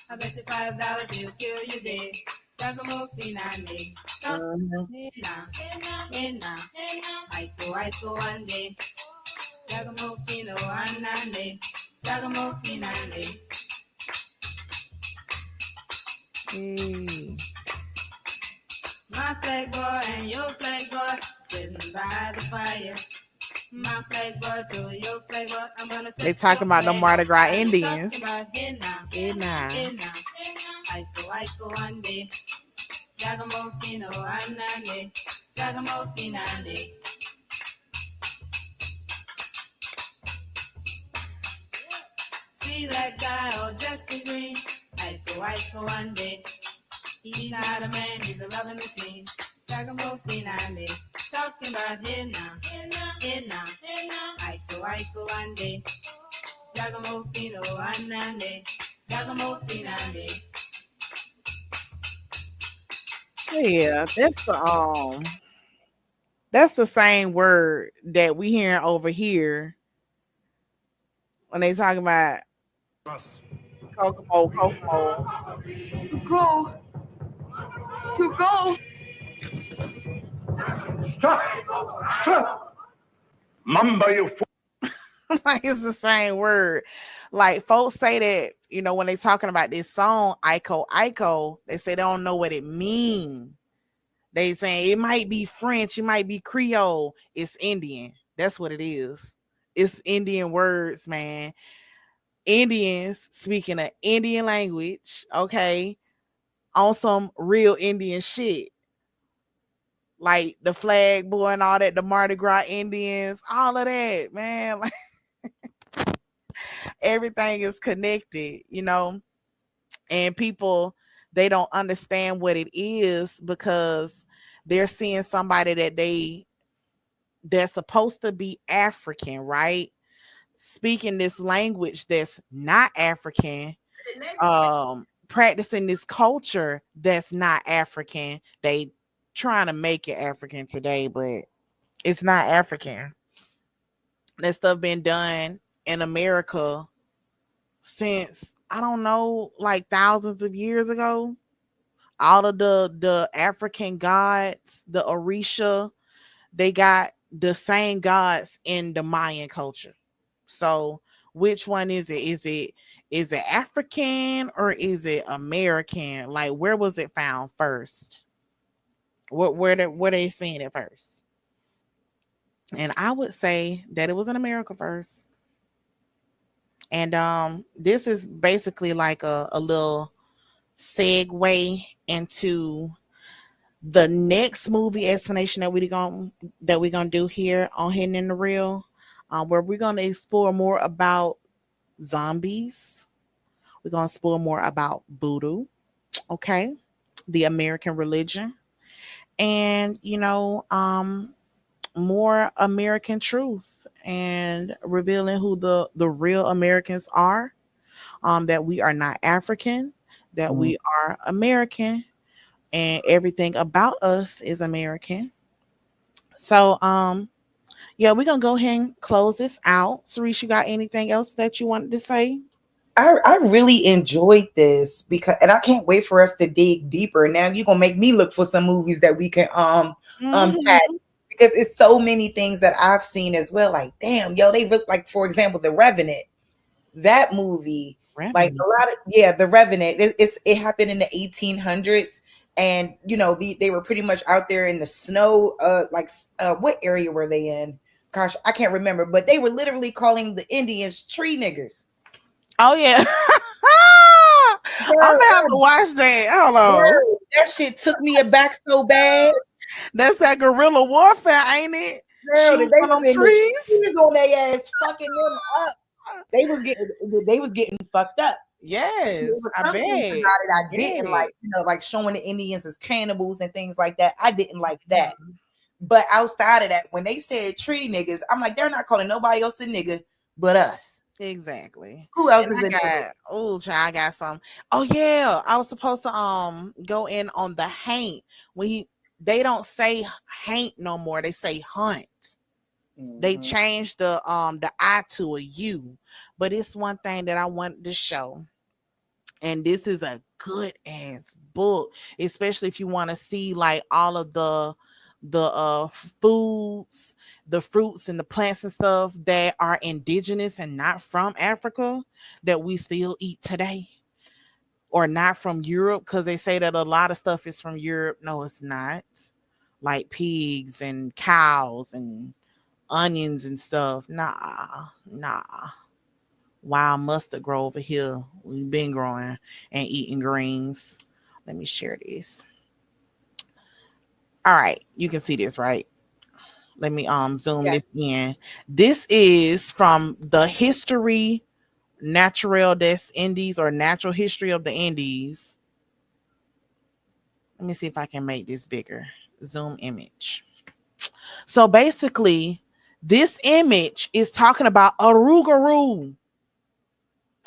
I bet you $5 he'll kill you dead. Giacomo Finane. Aiko one day. Giacomo Fino Anane. Giacomo Finane. Hey. My flag boy and your flag boy sitting by the fire. My flag boy to your flag boy, I'm gonna They set talking your about the flag Mardi on Gras fire. Indians. Talking about here now, Hey now. here now. I go one day. Jagamofino anane, Jagamofinane. See that guy all dressed in green? I go one day. He's not a man, he's a loving machine. Jagamofinane. Talking about here now, here now. I go one day. Jagamofino anane, Jagamofinane. Yeah, that's the same word that we hearing over here when they talking about Kokomo, Kokomo. To go. To go. Stop! Stop! Mamba, you fool! Like it's the same word. Like folks say that, you know, when they talking about this song, Iko Iko, they say they don't know what it means. They saying it might be French, it might be Creole. It's Indian. That's what it is. It's Indian words, man. Indians speaking an Indian language, okay, on some real Indian shit. Like the flag boy and all that, the Mardi Gras Indians, all of that, man. Like everything is connected, you know, and people, they don't understand what it is because they're seeing somebody they're supposed to be African, right? Speaking this language that's not African, practicing this culture that's not African. They trying to make it African today, but it's not African. That stuff been done in America since I don't know, like thousands of years ago. All of the African gods, the Orisha, they got the same gods in the Mayan culture. So which one is it? Is it African or is it American? Like where was it found first? Where they seeing it first? And I would say that it was in America first. And this is basically like a little segue into the next movie explanation that we're gonna do here on Hidden in the Real, where we're gonna explore more about zombies. We're gonna explore more about voodoo, okay, the American religion, and more American truth and revealing who the real Americans are. That we are not African, that we are American, and everything about us is American. So, yeah, we're gonna go ahead and close this out. Cerise, you got anything else that you wanted to say? I really enjoyed this because, and I can't wait for us to dig deeper. Now you're gonna make me look for some movies that we can unpack Mhm. because it's so many things that I've seen as well. Like, damn, yo, they look like, for example, The Revenant. That movie, like Revenant. a lot of, yeah, The Revenant. It happened in the 1800s, and they were pretty much out there in the snow. What area were they in? Gosh, I can't remember, but they were literally calling the Indians tree niggers. Oh yeah. I'm Girl, gonna have to watch that. Hold on. that shit took me aback so bad. That's that guerrilla warfare, ain't it? Girl, that Shooting they on was them in the trees. trees on their ass, fucking them up. They was getting fucked up. There Yes, were I some bet. things about it I I didn't like, bet. like showing the Indians as cannibals and things like that. I didn't like that. Mhm. But outside of that, when they said tree niggas, I'm like, they're not calling nobody else a nigga but us. Exactly. Who else And is a nigga? I got some. Oh yeah, I was supposed to go in on the haint when they don't say haint no more. They say hunt. They Mhm. changed the I to a U. But it's one thing that I wanted to show. And this is a good ass book, especially if you want to see like all of the foods, the fruits and the plants and stuff that are indigenous and not from Africa that we still eat today. or not from Europe, because they say that a lot of stuff is from Europe. No, it's not. Like pigs and cows and onions and stuff. Nah. Wild mustard grow over here. We've been growing and eating greens. Let me share this. All right, you can see this, right? Let me zoom this in. This is from the History Natural des Indies, or Natural History of the Indies. Let me see if I can make this bigger. Zoom image. So basically, this image is talking about a rougarou.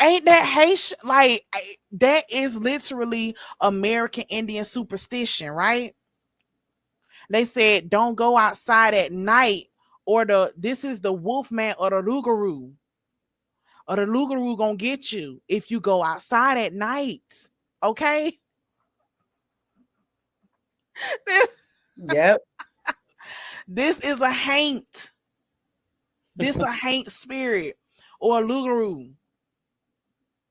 Ain't that Haitian? Like, that is literally American Indian superstition, right? They said don't go outside at night, or this is the wolfman or the rougarou. Or the rougarou gonna get you if you go outside at night. Okay? Yep. This is a haint. This a haint spirit or a rougarou.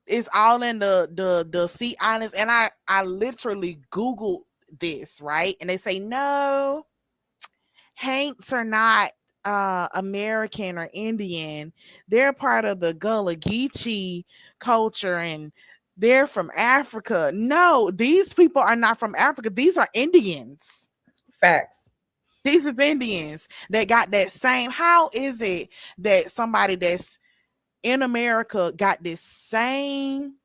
It's all in the Sea Islands, and I literally Googled this, right? And they say no, haints are not American or Indian. They're part of the Gullah Geechee culture, and they're from Africa. No, these people are not from Africa. These are Indians. Facts. These is Indians that got that same. How is it that somebody that's in America got this same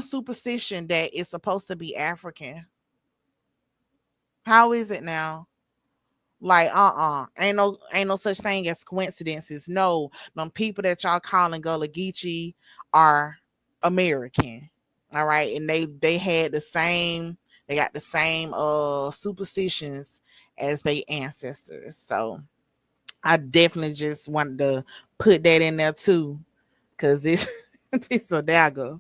superstition that is supposed to be African? How is it now? Like, ain't no such thing as coincidences. No, them people that y'all calling Gullah Geechee are American. All right, and they had the same. They got the same superstitions as their ancestors. So I definitely just wanted to put that in there too, because this a dagger.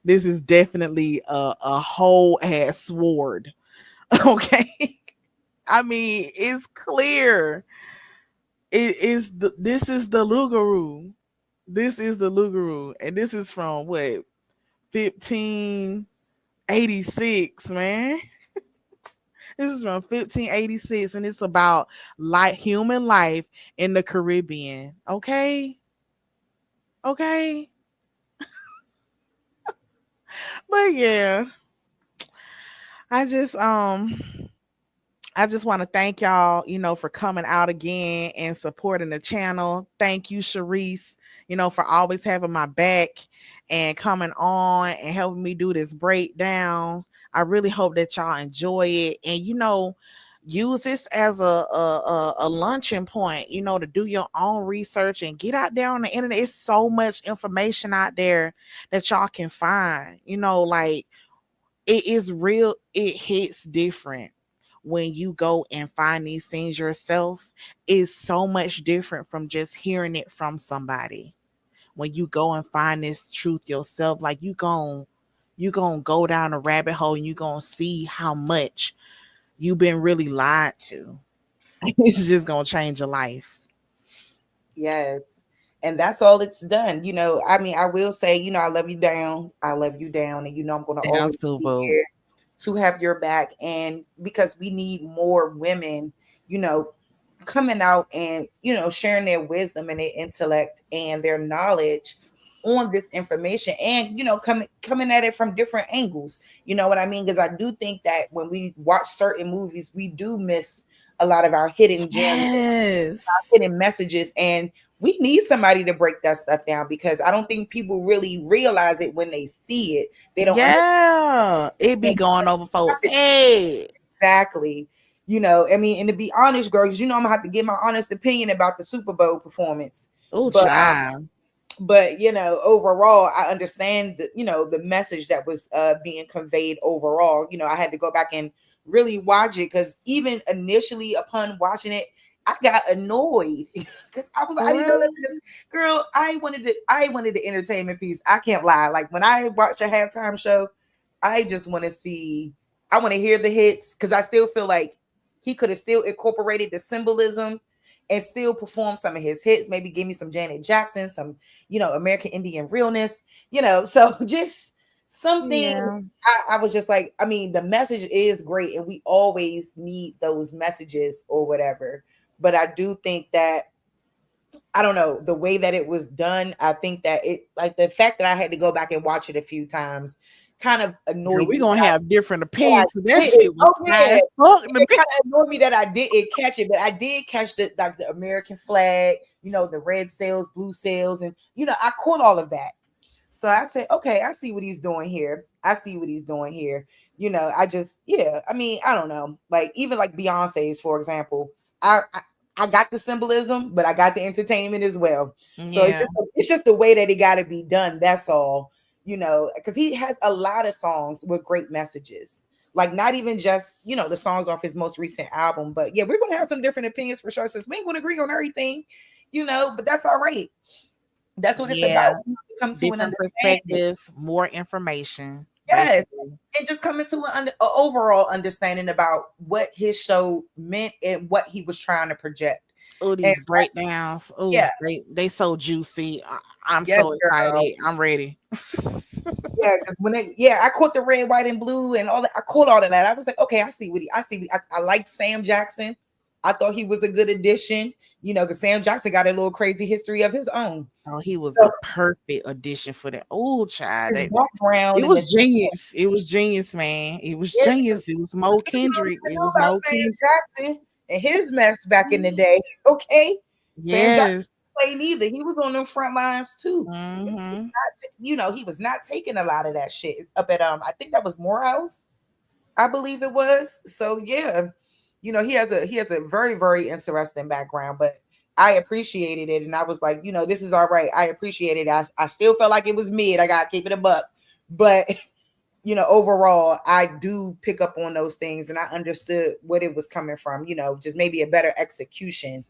This is definitely a whole ass sword. Okay. I mean, it's clear. This is the rougarou. This is the rougarou, and this is from what, 1586, man. This is from 1586, and it's about human life in the Caribbean. Okay. But yeah, I just want to thank y'all, for coming out again and supporting the channel. Thank you, Sharice, for always having my back and coming on and helping me do this breakdown. I really hope that y'all enjoy it, and use this as a launching point, to do your own research and get out there on the internet. It's so much information out there that y'all can find. Like, it is real. It hits different when you go and find these things yourself. Is so much different from just hearing it from somebody. When you go and find this truth yourself, like you gonna go down a rabbit hole, and you gonna see how much you've been really lied to. It's just gonna change your life. Yes. And that's all it's done. I mean, I will say, I love you down. I love you down. And I'm gonna always be here to have your back. And because we need more women, coming out and sharing their wisdom and their intellect and their knowledge on this information, and coming at it from different angles. You know what I mean? Because I do think that when we watch certain movies, we do miss a lot of our hidden gems, our hidden messages, and we need somebody to break that stuff down, because I don't think people really realize it when they see it. They don't. Yeah, it be going over folks' head. Exactly. I mean, and to be honest, girl, because I'm gonna have to give my honest opinion about the Super Bowl performance. Oh, child. But overall, I understand the message that was being conveyed overall. I had to go back and really watch it, because even initially upon watching it, I got annoyed because I was like, I didn't know that this girl. I wanted the entertainment piece. I can't lie. Like, when I watch a halftime show, I just want to see. I want to hear the hits, because I still feel like he could have still incorporated the symbolism and still perform some of his hits. Maybe give me some Janet Jackson, some American Indian realness. So just some things Yeah. I was just like, I mean, the message is great, and we always need those messages or whatever. But I do think that I don't know the way that it was done. I think that it, like the fact that I had to go back and watch it a few times, kind of Girl, annoyed we me. gonna have different opinions. So that Did it. shit was Oh fine yeah, as fuck to it me. kind of annoyed me that I didn't catch it, but I did catch the like the American flag, you know, the red sails, blue sails, and you know, I caught all of that. So I said, okay, I see what he's doing here. I see what he's doing here. You know, I just, yeah, I mean, I don't know. Like, even like Beyonce's, for example, I got the symbolism, but I got the entertainment as well. So Yeah. it's just the way that it got to be done. That's all, you know, because he has a lot of songs with great messages. Like, not even just, you know, the songs off his most recent album, but yeah, we're gonna have some different opinions for sure, since we ain't gonna agree on everything, you know, but that's all right. That's what it's about. Yeah. We have to come to an Different understanding. perspectives, more information, Yes, basically. and just coming to a overall understanding about what his show meant and what he was trying to project. Oh, And these breakdowns. Oh, yeah, they so juicy. I'm yes, so girl. excited. I'm ready. Yeah, because when I caught the red, white, and blue, and all that. I caught all of that. I was like, okay, I see what he. I see. I liked Sam Jackson. I thought he was a good addition. You know, because Sam Jackson got a little crazy history of his own. Oh, he was So a perfect addition for that. Oh, child. his background It and the was genius. It was genius, man. It was yeah, genius. It was Mo people don't Kendrick. even It know was about Mo Sam Kendrick. Jackson and his mess back in the day. Okay, Sam Jackson Yes. played neither. He was on them front lines too. Mm-hmm. You know, he was not taking a lot of that shit up at I think that was Morehouse, I believe it was. So yeah, you know, he has a very, very interesting background, but I appreciated it, and I was like, you know, this is all right. I appreciated it. I still felt like it was mid. I gotta keep it a buck, but you know, overall, I do pick up on those things, and I understood what it was coming from. You know, just maybe a better execution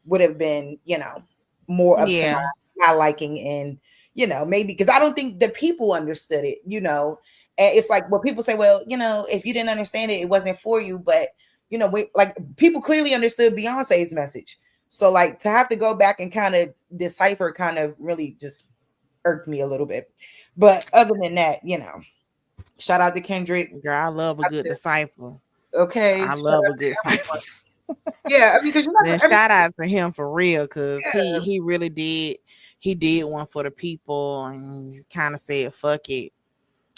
would have been, you know, more up to Yeah. my liking, and you know, maybe because I don't think the people understood it. You know, and it's like, well, people say, well, you know, if you didn't understand it, it wasn't for you. But you know, like people clearly understood Beyonce's message. So like to have to go back and kind of decipher, kind of really just irked me a little bit. But other than that, you know. Shout out to Kendrick. Girl, I love a good decipher. Okay. I Shout love a out to good everyone. cipher. Yeah, I mean, because you're not Then every, shout out to him for real, because yeah, he really did. He did one for the people and kind of said fuck it.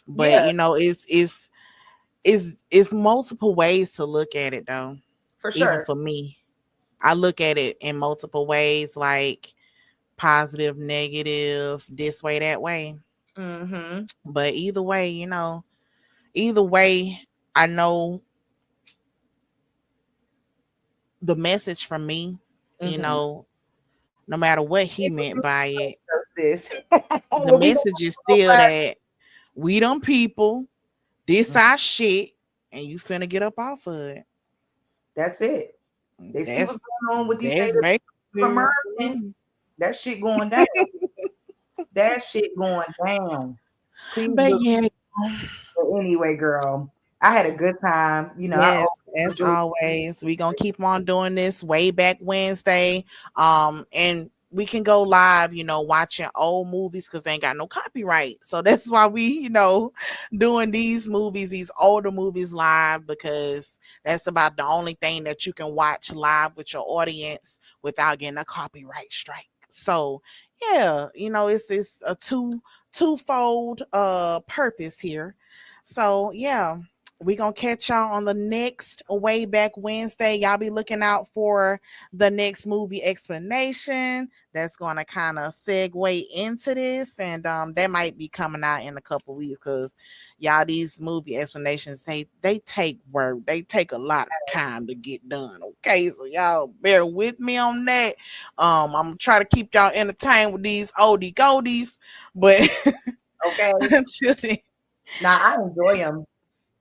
But yeah, you know, it's multiple ways to look at it though. for Even sure. for me, I look at it in multiple ways, like positive, negative, this way, that way. Mm-hmm. But either way, you know, either way, I know the message from me, you Mm-hmm. know, no matter what he meant by it, Sis. the Well, we gonna message is go still back. that we them people, this our shit, and you finna get up off of it. That's it. They see That's what's going on with these that's native basically it for Americans. me. That shit going down. That shit going down. Please But look. yeah, But anyway, girl, I had a good time. You know, I yes, as enjoyed. always, we gonna keep on doing this way back Wednesday. And we can go live, you know, watching old movies because they ain't got no copyright. So that's why we, you know, doing these movies, these older movies live, because that's about the only thing that you can watch live with your audience without getting a copyright strike. So yeah, you know, it's a twofold purpose here. So yeah, we gonna catch y'all on the next Way Back Wednesday. Y'all be looking out for the next movie explanation. That's gonna kind of segue into this, and that might be coming out in a couple weeks because y'all these movie explanations they take work. They take a lot of time to get done. Okay, so y'all bear with me on that. I'm gonna try to keep y'all entertained with these oldie goldies, but Okay. until then, Now I enjoy them.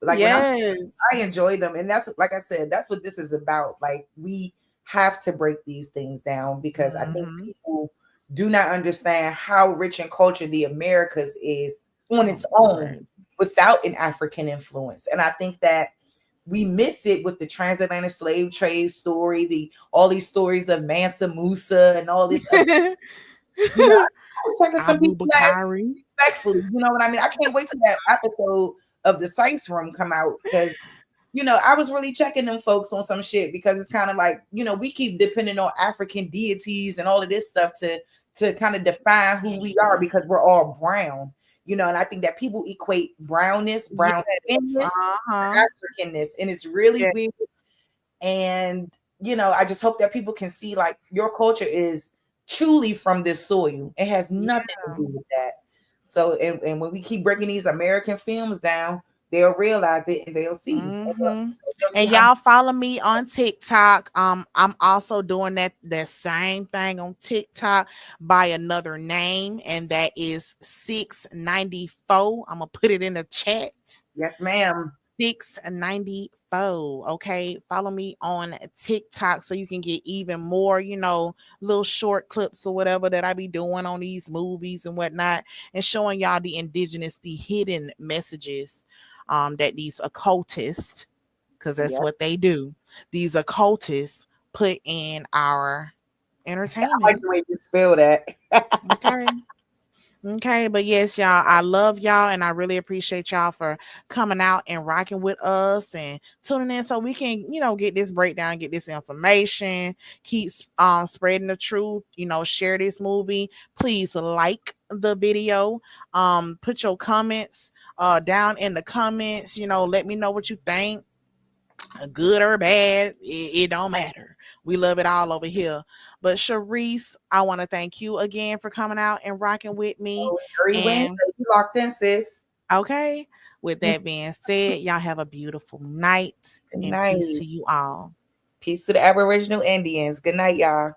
Like when yes. I enjoy them, and that's like I said, that's what this is about. Like we have to break these things down because I think Mhm. people do not understand how rich and cultured the Americas is on its Oh, own Lord. without an African influence. And I think that we miss it with the transatlantic slave trade story, all these stories of Mansa Musa and all this. You know, checking some Abu people ass Bakari. respectfully. You know what I mean? I can't wait till that episode of the Sice Room come out because I was really checking them folks on some shit because it's kind of like, we keep depending on African deities and all of this stuff to kind of define who we are because we're all brown, and I think that people equate brownness, brown skinness, Africanness, and it's really weird. And I just hope that people can see like your culture is truly from this soil. It has nothing to do with that. So, and when we keep breaking these American films down, they'll realize it and they'll see. And y'all follow me on TikTok. I'm also doing that same thing on TikTok by another name, and that is 694. I'm gonna put it in the chat. Yes, ma'am. 694. Okay, follow me on TikTok so you can get even more, little short clips or whatever that I be doing on these movies and whatnot, and showing y'all the hidden messages that these occultists, because that's what they do, these occultists put in our entertainment. I like the way you spell that. Okay, but yes, y'all, I love y'all and I really appreciate y'all for coming out and rocking with us and tuning in so we can, get this breakdown, get this information, keep spreading the truth, share this movie. Please like the video, put your comments down in the comments, let me know what you think, good or bad, it don't matter. We love it all over here. But Sharice, I want to thank you again for coming out and rocking with me. Every Wednesday, you locked in, sis. Okay. With that being said, y'all have a beautiful night. Good and night. Peace to you all. Peace to the Aboriginal Indians. Good night, y'all.